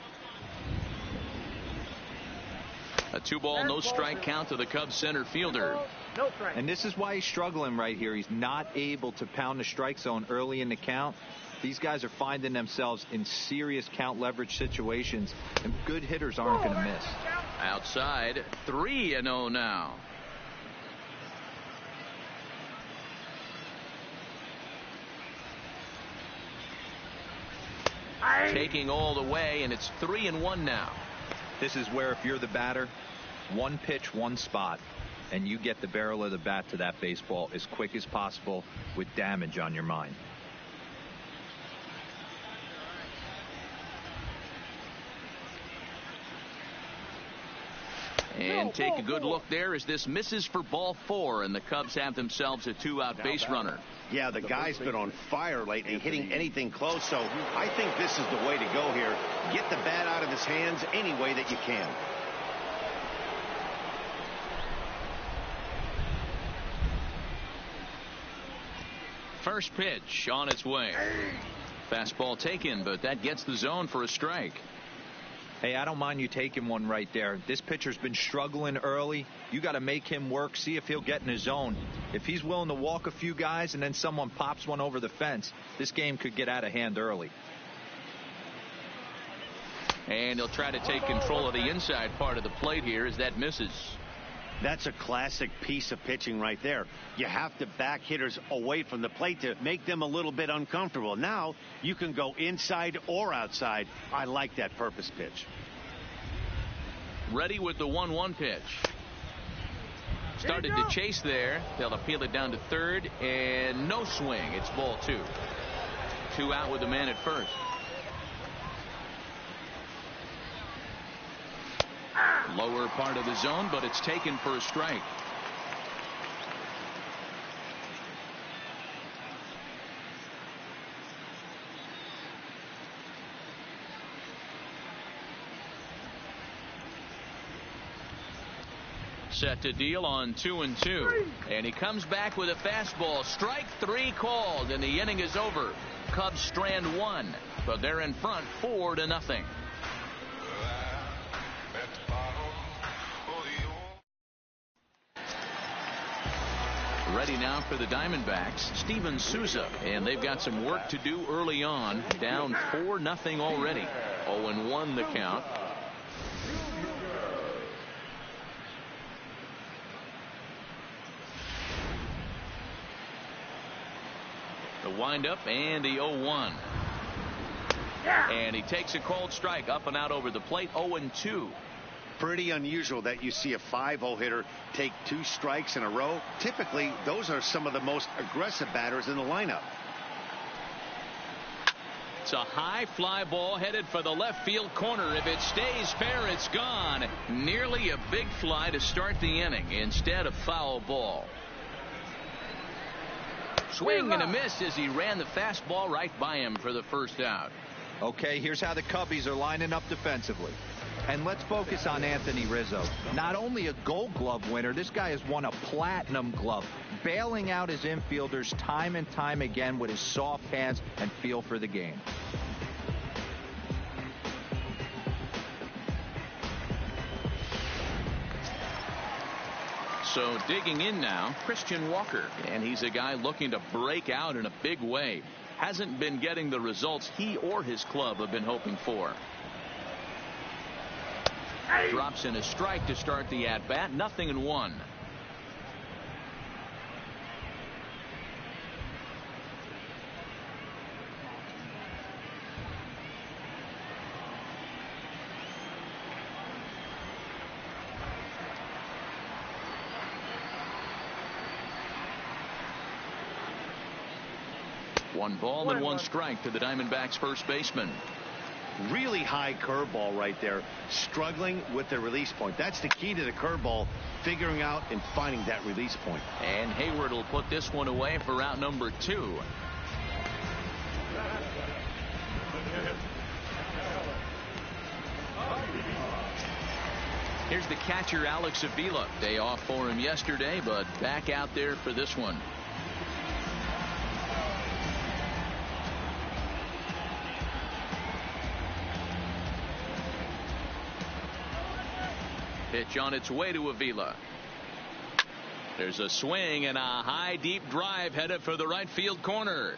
A 2-ball, no strike count to the Cubs center fielder. No strike. And this is why he's struggling right here. He's not able to pound the strike zone early in the count. These guys are finding themselves in serious count leverage situations, and good hitters aren't going to miss. Outside, 3-0 now. Taking all the way, and it's 3-1 now. This is where, if you're the batter, 1 pitch, 1 spot, and you get the barrel of the bat to that baseball as quick as possible with damage on your mind. And take a good look there as this misses for ball 4, and the Cubs have themselves a 2-out base runner. Yeah, the guy's been on fire lately, hitting anything close, so I think this is the way to go here. Get the bat out of his hands any way that you can. First pitch on its way. Fastball taken, but that gets the zone for a strike. Hey, I don't mind you taking one right there. This pitcher's been struggling early. You got to make him work, see if he'll get in his zone. If he's willing to walk a few guys and then someone pops one over the fence, this game could get out of hand early. And he'll try to take control of the inside part of the plate here as that misses. That's a classic piece of pitching right there. You have to back hitters away from the plate to make them a little bit uncomfortable. Now you can go inside or outside. I like that purpose pitch. Ready with the 1-1 pitch. Started to chase there. They'll appeal it down to third, and no swing. It's ball 2. 2 out with the man at first. Lower part of the zone, but it's taken for a strike. Set to deal on 2-2, and he comes back with a fastball. Strike 3 called, and the inning is over. Cubs strand 1, but they're in front 4-0. Ready now for the Diamondbacks, Steven Souza. And they've got some work to do early on. Down 4-0 already. 0-1 the count. The windup and the 0-1. And he takes a cold strike up and out over the plate. 0-2. Pretty unusual that you see a 5-0 hitter take 2 strikes in a row. Typically, those are some of the most aggressive batters in the lineup. It's a high fly ball headed for the left field corner. If it stays fair, it's gone. Nearly a big fly to start the inning. Instead, a foul ball. Swing and a miss as he ran the fastball right by him for the first out. Okay, here's how the Cubbies are lining up defensively. And let's focus on Anthony Rizzo. Not only a Gold Glove winner, this guy has won a Platinum Glove, bailing out his infielders time and time again with his soft hands and feel for the game. So digging in now, Christian Walker, and he's a guy looking to break out in a big way. Hasn't been getting the results he or his club have been hoping for. Drops in a strike to start the at-bat. 0-1. One ball and 1 strike to the Diamondbacks first baseman. Really high curveball right there. Struggling with the release point. That's the key to the curveball, figuring out and finding that release point. And Hayward will put this one away for out number 2. Here's the catcher, Alex Avila. Day off for him yesterday, but back out there for this one. Pitch on its way to Avila. There's a swing and a high deep drive headed for the right field corner.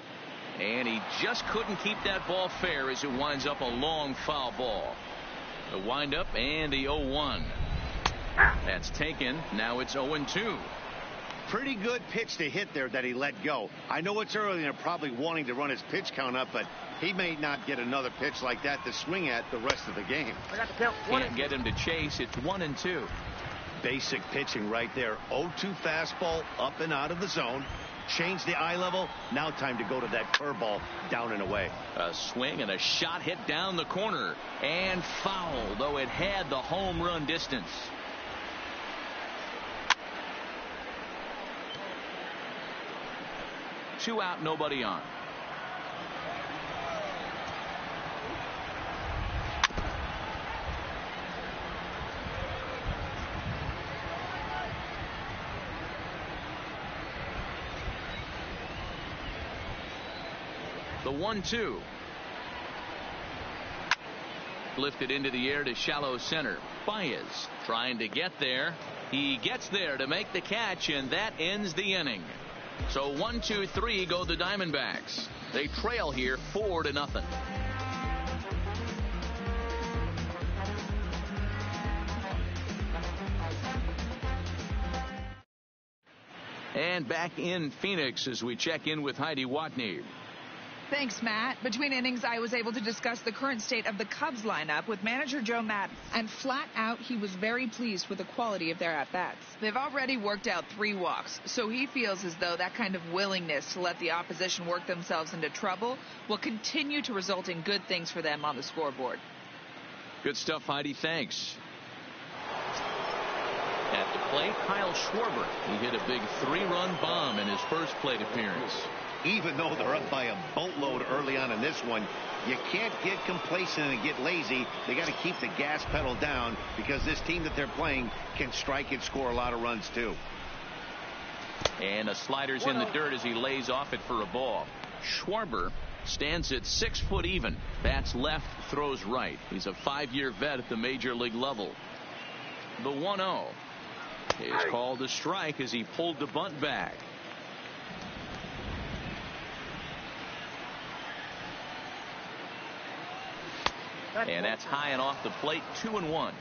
And he just couldn't keep that ball fair as it winds up a long foul ball. The windup and the 0-1. That's taken. Now it's 0-2. Pretty good pitch to hit there that he let go. I know it's early and they're probably wanting to run his pitch count up, but he may not get another pitch like that to swing at the rest of the game. Can't get him to chase. It's 1-2. Basic pitching right there. 0-2 fastball up and out of the zone. Change the eye level. Now time to go to that curveball down and away. A swing and a shot hit down the corner and foul, though it had the home run distance. Two out, nobody on. The 1-2. Lifted into the air to shallow center. Baez trying to get there. He gets there to make the catch, and that ends the inning. So 1-2-3 go the Diamondbacks. They trail here 4-0. And back in Phoenix as we check in with Heidi Watney. Thanks, Matt. Between innings, I was able to discuss the current state of the Cubs lineup with manager Joe Maddon. And flat out, he was very pleased with the quality of their at-bats. They've already worked out 3 walks, so he feels as though that kind of willingness to let the opposition work themselves into trouble will continue to result in good things for them on the scoreboard. Good stuff, Heidi. Thanks. At the plate, Kyle Schwarber. He hit a big 3-run bomb in his first plate appearance. Even though they're up by a boatload early on in this one, you can't get complacent and get lazy. They got to keep the gas pedal down because this team that they're playing can strike and score a lot of runs too. And a slider's in the dirt as he lays off it for a ball. Schwarber stands at 6 foot even. Bats left, throws right. He's a 5-year vet at the major league level. The 1-0 is called a strike as he pulled the bunt back. And that's high and off the plate, 2-1.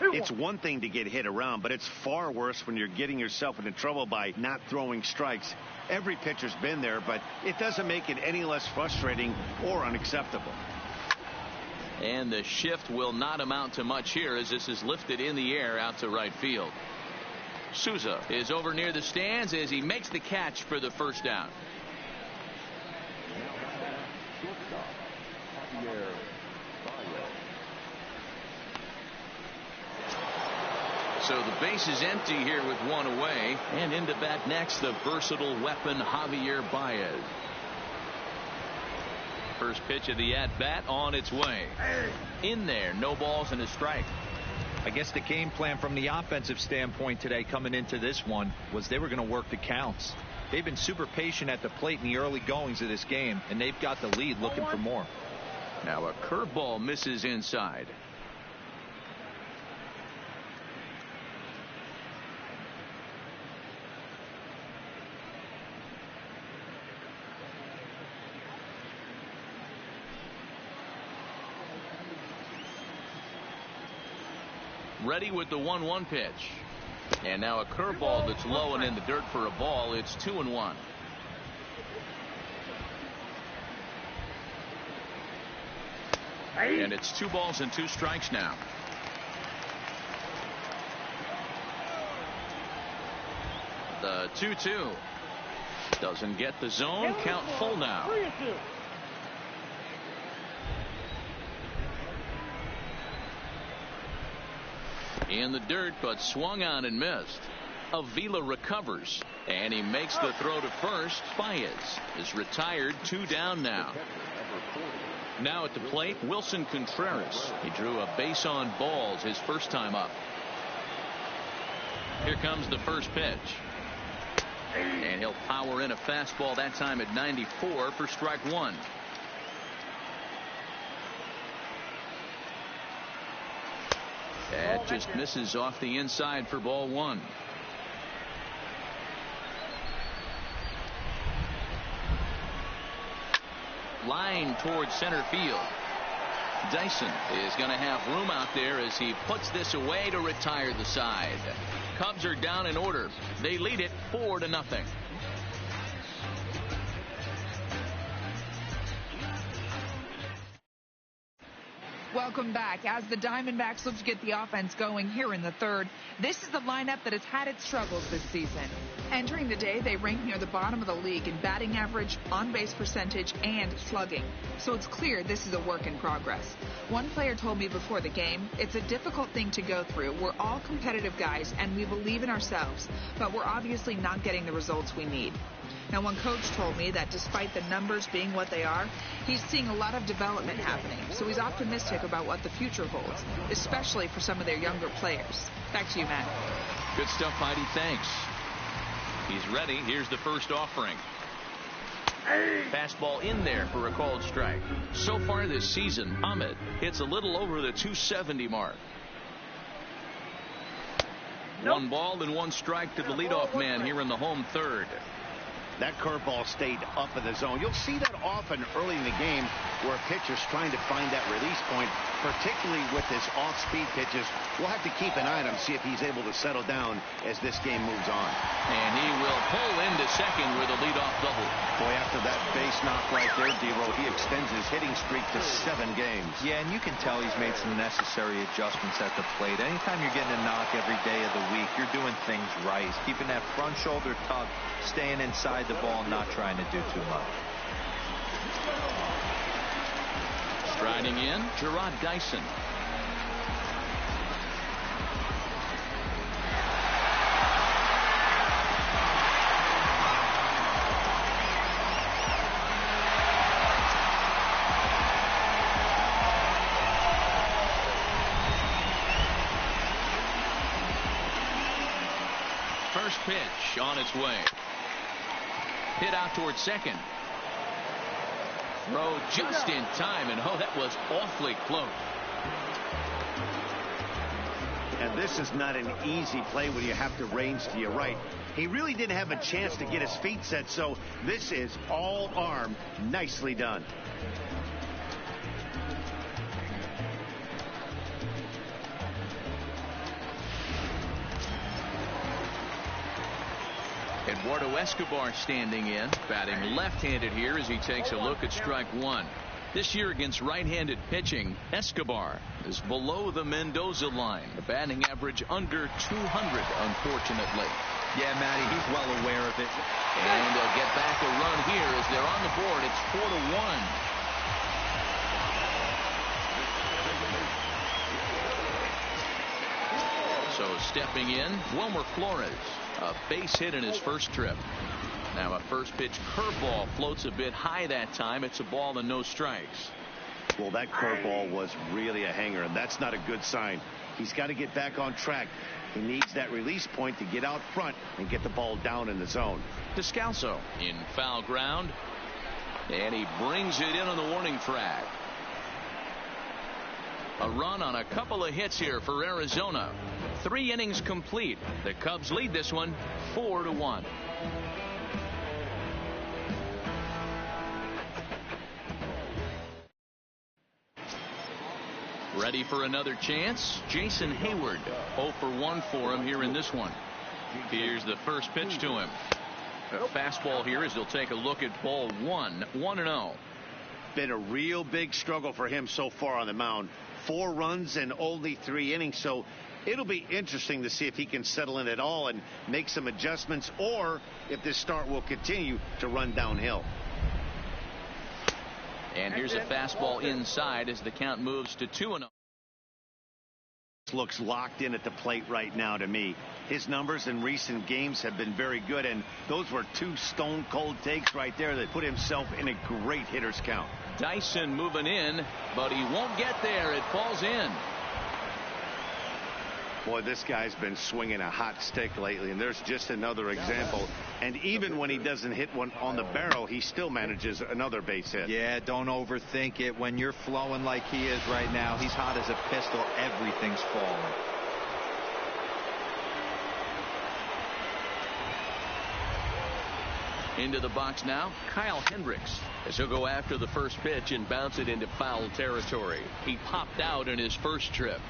It's one thing to get hit around, but it's far worse when you're getting yourself into trouble by not throwing strikes. Every pitcher's been there, but it doesn't make it any less frustrating or unacceptable. And the shift will not amount to much here as this is lifted in the air out to right field. Souza is over near the stands as he makes the catch for the first down. So the base is empty here with one away, and into bat next the versatile weapon Javier Baez. First pitch of the at-bat on its way. In there, no balls and a strike. I guess the game plan from the offensive standpoint today coming into this one was they were going to work the counts. They've been super patient at the plate in the early goings of this game, and they've got the lead looking for more. Now a curveball misses inside. Ready with the 1-1 pitch. And now a curveball that's low and in the dirt for a ball. It's 2-1. And it's 2 balls and 2 strikes now. The 2-2 doesn't get the zone. Count full now. In the dirt, but swung on and missed. Avila recovers, and he makes the throw to first. Baez is retired, 2 down now. Now at the plate, Wilson Contreras. He drew a base on balls his first time up. Here comes the first pitch. And he'll power in a fastball that time at 94 for strike 1. That just misses off the inside for ball 1. Line towards center field. Dyson is going to have room out there as he puts this away to retire the side. Cubs are down in order. They lead it 4-0. Welcome back. As the Diamondbacks look to get the offense going here in the third, this is the lineup that has had its struggles this season. Entering the day, they rank near the bottom of the league in batting average, on-base percentage, and slugging. So it's clear this is a work in progress. One player told me before the game, it's a difficult thing to go through. We're all competitive guys, and we believe in ourselves, but we're obviously not getting the results we need. Now, one coach told me that despite the numbers being what they are, he's seeing a lot of development happening. So he's optimistic about what the future holds, especially for some of their younger players. Back to you, Matt. Good stuff, Heidi. Thanks. He's ready. Here's the first offering. Fastball in there for a called strike. So far this season, Ahmed hits a little over the 270 mark. 1 ball and 1 strike to the leadoff man here in the home third. That curveball stayed up in the zone. You'll see that often early in the game where a pitcher's trying to find that release point, particularly with his off-speed pitches. We'll have to keep an eye on him, see if he's able to settle down as this game moves on. And he will pull into second with a leadoff double. Boy, after that base knock right there, D-Row, he extends his hitting streak to 7 games. Yeah, and you can tell he's made some necessary adjustments at the plate. Anytime you're getting a knock every day of the week, you're doing things right. Keeping that front shoulder tucked, staying inside the ball, not trying to do too much. Striding in, Jarrod Dyson. First pitch on its way. Hit out towards second. Throw just in time, and oh, that was awfully close. And this is not an easy play when you have to range to your right. He really didn't have a chance to get his feet set, so this is all arm. Nicely done. Eduardo Escobar standing in, batting left-handed here as he takes a look at strike one. This year against right-handed pitching, Escobar is below the Mendoza line. The batting average under 200, unfortunately. Yeah, Matty, he's well aware of it. And they'll get back a run here as they're on the board. It's 4-1. So stepping in, Wilmer Flores, a base hit in his first trip. Now a first pitch curveball floats a bit high that time. It's a ball and no strikes. Well, that curveball was really a hanger, and that's not a good sign. He's got to get back on track. He needs that release point to get out front and get the ball down in the zone. Descalso in foul ground, and he brings it in on the warning track. A run on a couple of hits here for Arizona. 3 innings complete. The Cubs lead this one 4-1. Ready for another chance? Jason Hayward 0 for 1 for him here in this one. Here's the first pitch to him. A fastball here as he'll take a look at ball 1. 1-0. Been a real big struggle for him so far on the mound. 4 runs in only 3 innings, so it'll be interesting to see if he can settle in at all and make some adjustments, or if this start will continue to run downhill. And here's a fastball inside as the count moves to 2-0. Looks locked in at the plate right now to me. His numbers in recent games have been very good, and those were 2 stone cold takes right there that put himself in a great hitter's count. Dyson moving in, but he won't get there. It falls in. Boy, this guy's been swinging a hot stick lately, and there's just another example. And even when he doesn't hit one on the barrel, he still manages another base hit. Yeah, don't overthink it. When you're flowing like he is right now, he's hot as a pistol. Everything's falling. Into the box now, Kyle Hendricks, as he'll go after the first pitch and bounce it into foul territory. He popped out in his first trip.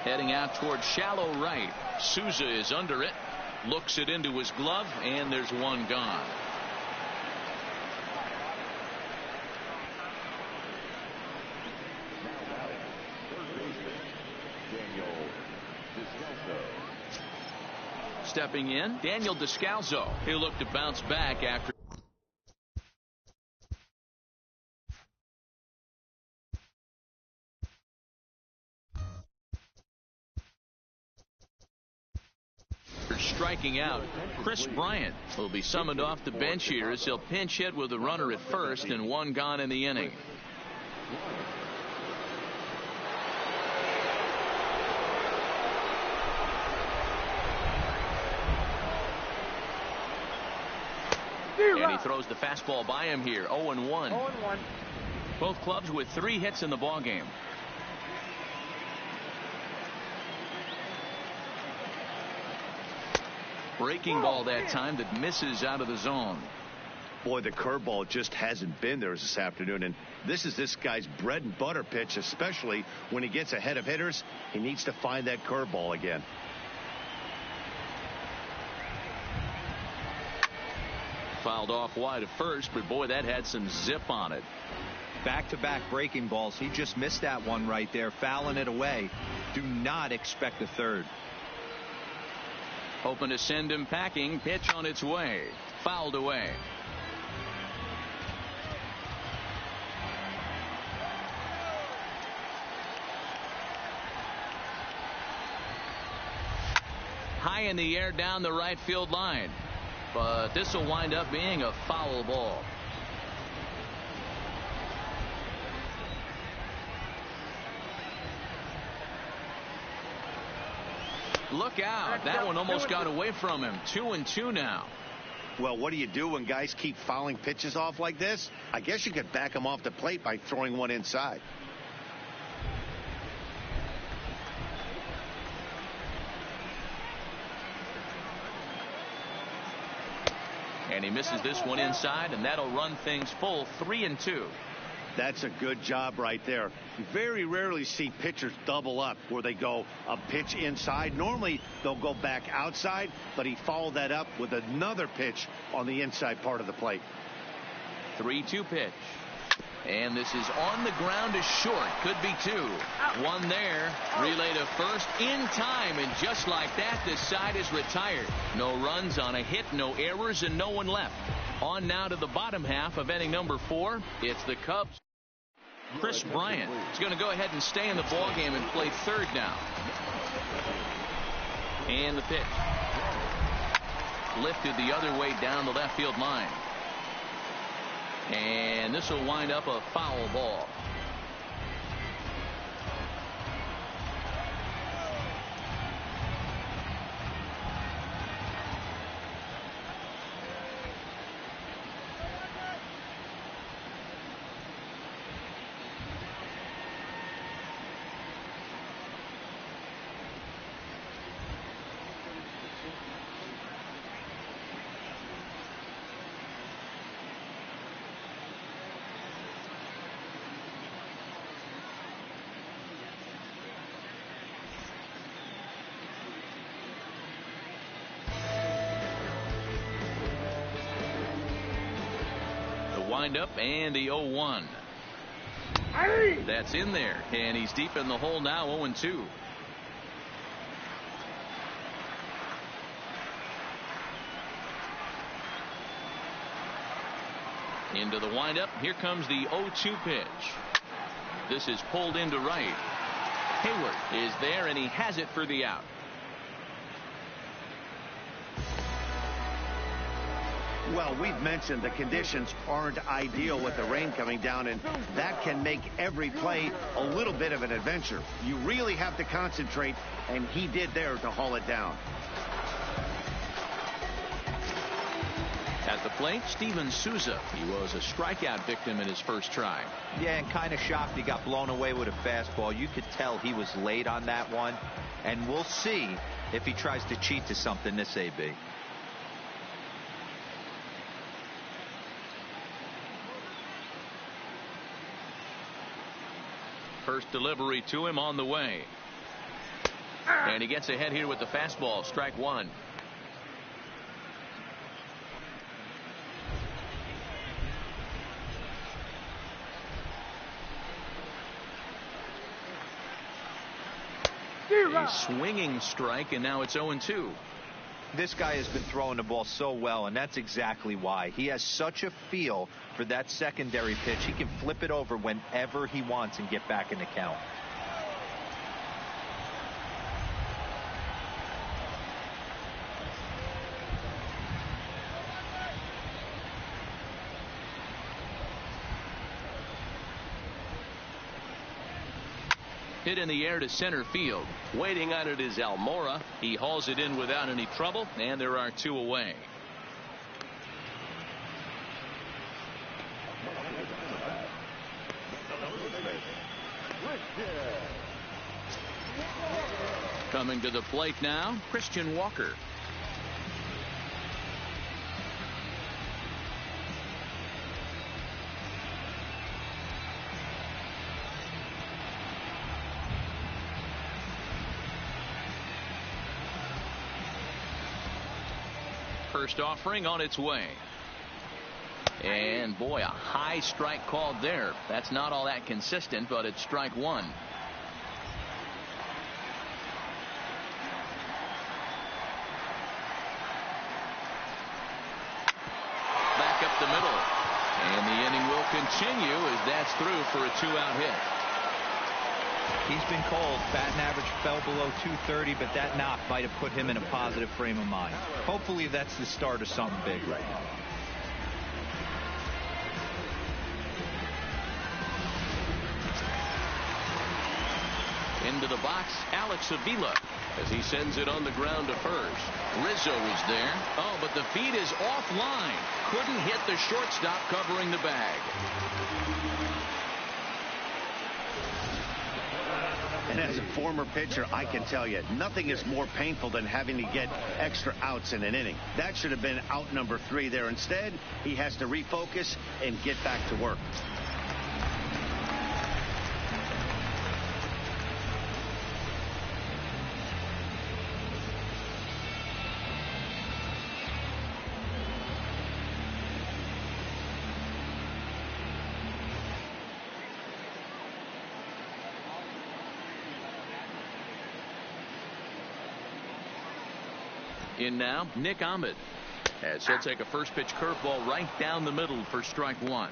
Heading out towards shallow right. Souza is under it. Looks it into his glove, and there's one gone. Stepping in, Daniel Descalso. He'll look to bounce back after. Striking out. Chris Bryant will be summoned off the bench here as he'll pinch hit with a runner at first and 1 gone in the inning. And he throws the fastball by him here. 0-1. Both clubs with 3 hits in the ballgame. Breaking ball that time that misses out of the zone. Boy, the curveball just hasn't been there this afternoon, and this is this guy's bread and butter pitch, especially when he gets ahead of hitters. He needs to find that curveball again. Fouled off wide at first, but boy, that had some zip on it. Back-to-back breaking balls. He just missed that one right there, fouling it away. Do not expect a third. Hoping to send him packing. Pitch on its way. Fouled away. High in the air down the right field line. But this will wind up being a foul ball. Look out. That one almost got away from him. 2-2 now. Well, what do you do when guys keep fouling pitches off like this? I guess you could back them off the plate by throwing one inside. And he misses this one inside, and that'll run things full 3-2. That's a good job right there. You very rarely see pitchers double up where they go a pitch inside. Normally they'll go back outside, but he followed that up with another pitch on the inside part of the plate. 3-2 pitch. And this is on the ground to short. Could be two. One there. Relay to first in time. And just like that, this side is retired. No runs on a hit, no errors, and no one left. On now to the bottom half of inning number 4. It's the Cubs. Chris Bryant is going to go ahead and stay in the ballgame and play third now. And the pitch. Lifted the other way down the left field line. And this will wind up a foul ball. Wind up and the 0-1. That's in there, and he's deep in the hole now. 0-2. Into the windup. Here comes the 0-2 pitch. This is pulled into right. Hayward is there, and he has it for the out. Well, we've mentioned the conditions aren't ideal with the rain coming down, and that can make every play a little bit of an adventure. You really have to concentrate, and he did there to haul it down. At the plate, Steven Souza. He was a strikeout victim in his first try. Yeah, and kind of shocked he got blown away with a fastball. You could tell he was late on that one, and we'll see if he tries to cheat to something this AB. First delivery to him on the way. And he gets ahead here with the fastball. Strike one. A swinging strike, and now it's 0-2. This guy has been throwing the ball so well, and that's exactly why. He has such a feel for that secondary pitch. He can flip it over whenever he wants and get back in the count. Hit in the air to center field. Waiting on it is Almora. He hauls it in without any trouble, and there are two away. Coming to the plate now, Christian Walker. First offering on its way. And boy, a high strike called there. That's not all that consistent, but it's strike one. Back up the middle. And the inning will continue as that's through for a 2-out hit. He's been cold. Batting average fell below 230, but that knock might have put him in a positive frame of mind. Hopefully that's the start of something big right now. Into the box, Alex Avila, as he sends it on the ground to first. Rizzo is there. Oh, but the feed is offline. Couldn't hit the shortstop covering the bag. And as a former pitcher, I can tell you, nothing is more painful than having to get extra outs in an inning. That should have been out number 3 there. Instead, he has to refocus and get back to work. In now, Nick Ahmed, as he'll take a first pitch curveball right down the middle for strike 1.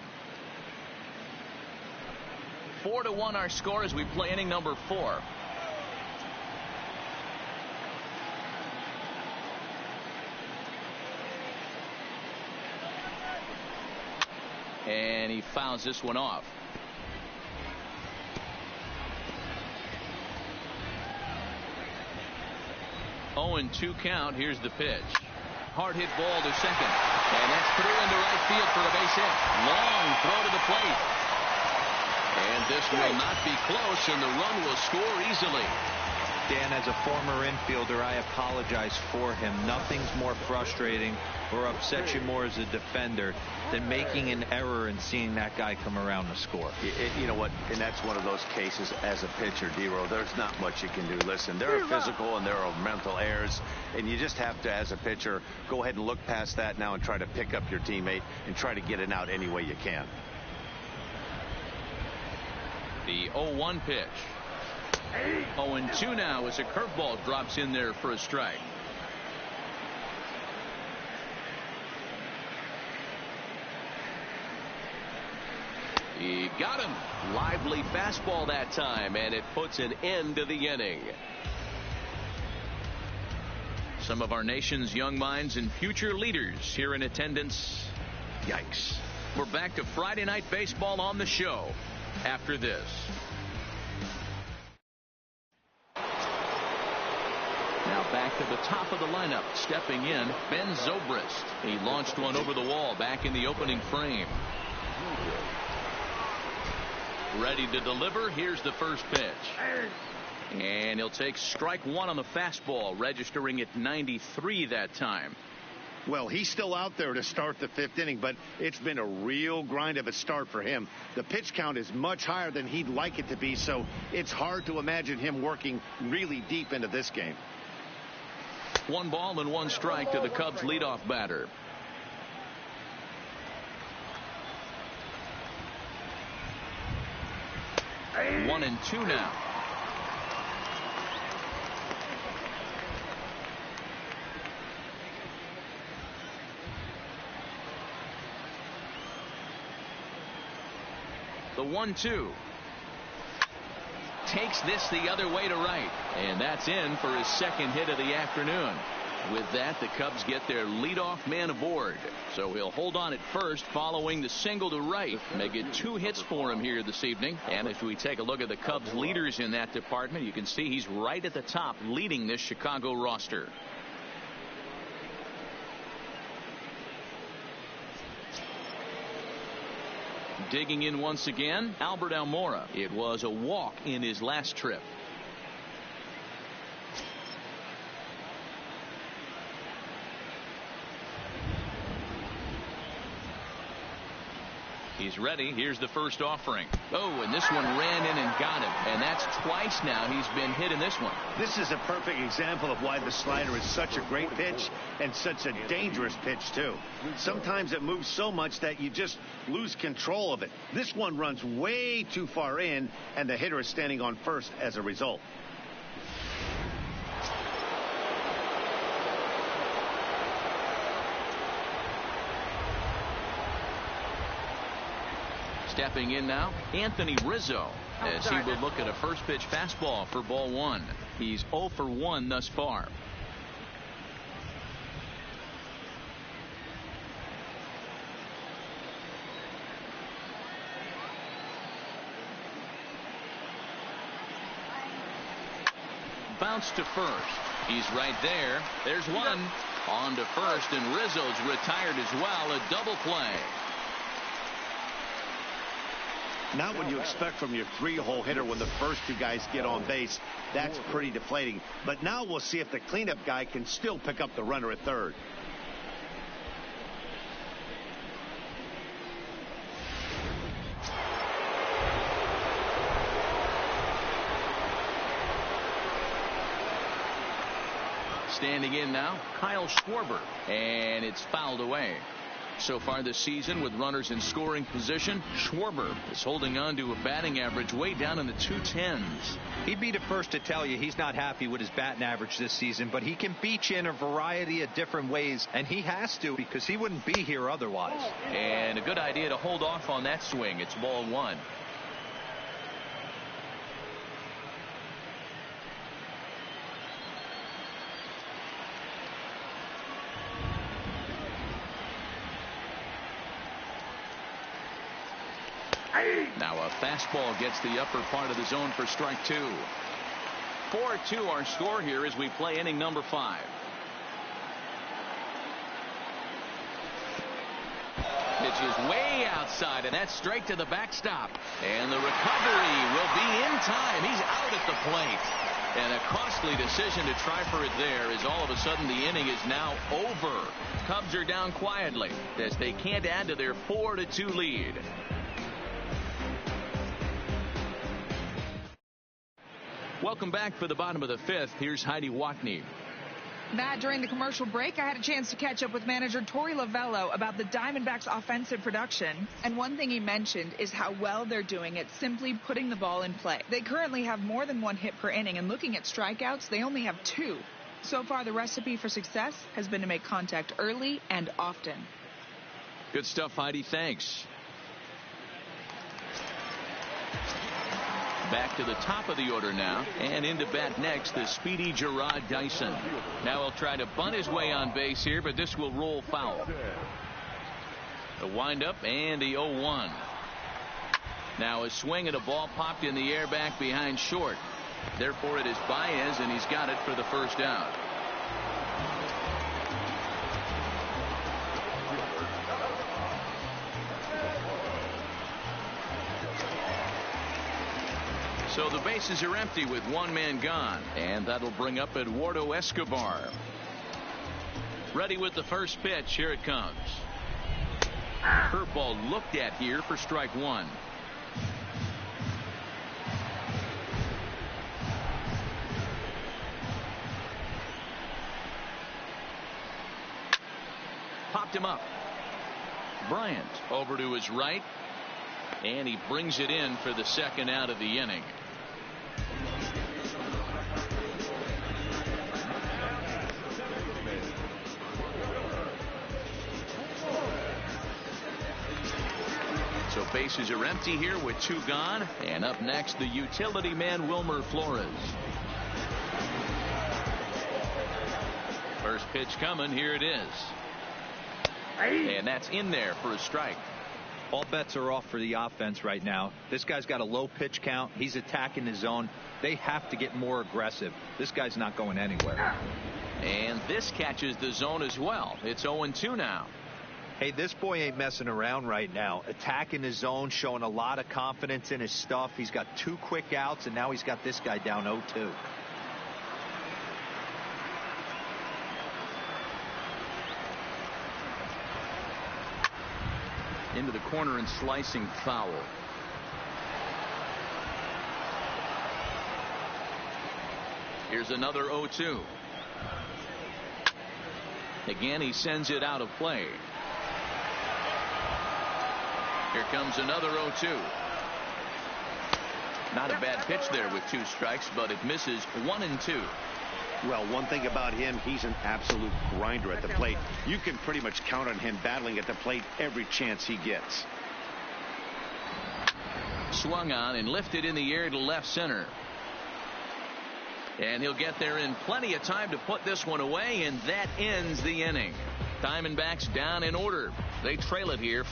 4-1 our score as we play inning number 4. And he fouls this one off. 0-2 count. Here's the pitch. Hard hit ball to second. And that's through into right field for a base hit. Long throw to the plate. And this will not be close, and the run will score easily. Dan, as a former infielder, I apologize for him. Nothing's more frustrating or upsets you more as a defender than making an error and seeing that guy come around to score. You know what? And that's one of those cases as a pitcher, D-Row. There's not much you can do. Listen, there are physical and there are mental errors, and you just have to, as a pitcher, go ahead and look past that now and try to pick up your teammate and try to get it out any way you can. The 0-1 pitch. 0-2 now as a curveball drops in there for a strike. He got him. Lively fastball that time, and it puts an end to the inning. Some of our nation's young minds and future leaders here in attendance. Yikes. We're back to Friday Night Baseball on the show after this. Now back to the top of the lineup. Stepping in, Ben Zobrist. He launched one over the wall back in the opening frame. Ready to deliver. Here's the first pitch. And he'll take strike 1 on the fastball, registering at 93 that time. Well, he's still out there to start the 5th inning, but it's been a real grind of a start for him. The pitch count is much higher than he'd like it to be, so it's hard to imagine him working really deep into this game. 1 ball and 1 strike to the Cubs leadoff batter. One and 2 now. The 1-2. Takes this the other way to right, and that's in for his second hit of the afternoon. With that, the Cubs get their leadoff man aboard, so he'll hold on at first following the single to right. Make it 2 hits for him here this evening. And if we take a look at the Cubs leaders in that department, you can see he's right at the top leading this Chicago roster. Digging in once again, Albert Almora. It was a walk in his last trip. He's ready. Here's the first offering. Oh, and this one ran in and got him. And that's twice now he's been hit in this one. This is a perfect example of why the slider is such a great pitch and such a dangerous pitch, too. Sometimes it moves so much that you just lose control of it. This one runs way too far in, and the hitter is standing on first as a result. Stepping in now, Anthony Rizzo, as he will look at a first pitch fastball for ball 1. He's 0 for 1 thus far. Bounce to first. He's right there. There's one. On to first, and Rizzo's retired as well. A double play. Not what you expect from your three-hole hitter when the first two guys get on base. That's pretty deflating. But now we'll see if the cleanup guy can still pick up the runner at third. Standing in now, Kyle Schwarber, and it's fouled away. So far this season, with runners in scoring position, Schwarber is holding on to a batting average way down in the 210s. He'd be the first to tell you he's not happy with his batting average this season, but he can beat you in a variety of different ways, and he has to because he wouldn't be here otherwise. And a good idea to hold off on that swing. It's ball one. Now a fastball gets the upper part of the zone for strike two. 4-2 our score here as we play inning number 5. Pitch is way outside, and that's straight to the backstop. And the recovery will be in time. He's out at the plate. And a costly decision to try for it there, as all of a sudden the inning is now over. Cubs are down quietly as they can't add to their 4-2 lead. Welcome back for the bottom of the 5th. Here's Heidi Watney. Matt, during the commercial break, I had a chance to catch up with manager Torey Lovullo about the Diamondbacks' offensive production. And one thing he mentioned is how well they're doing at simply putting the ball in play. They currently have more than 1 hit per inning, and looking at strikeouts, they only have 2. So far, the recipe for success has been to make contact early and often. Good stuff, Heidi. Thanks. Back to the top of the order now, and into bat next, the speedy Gerard Dyson. Now he'll try to bunt his way on base here, but this will roll foul. The windup and the 0-1. Now a swing at a ball popped in the air back behind short. Therefore it is Baez, and he's got it for the first out. So the bases are empty with 1 man gone, and that'll bring up Eduardo Escobar. Ready with the first pitch. Here it comes. Curveball looked at here for strike 1. Popped him up. Bryant over to his right, and he brings it in for the second out of the inning. So bases are empty here with 2 gone, and up next the utility man Wilmer Flores. First pitch coming. Here it is, and that's in there for a strike. All bets are off for the offense right now. This guy's got a low pitch count. He's attacking the zone. They have to get more aggressive. This guy's not going anywhere. And this catches the zone as well. It's 0-2 now. Hey, this boy ain't messing around right now. Attacking his zone, showing a lot of confidence in his stuff. He's got 2 quick outs, and now he's got this guy down 0-2. Into the corner and slicing foul. Here's another 0-2. Again, he sends it out of play. Here comes another 0-2. Not a bad pitch there with 2 strikes, but it misses 1 and 2. Well, one thing about him, he's an absolute grinder at the plate. You can pretty much count on him battling at the plate every chance he gets. Swung on and lifted in the air to left center. And he'll get there in plenty of time to put this one away, and that ends the inning. Diamondbacks down in order. They trail it here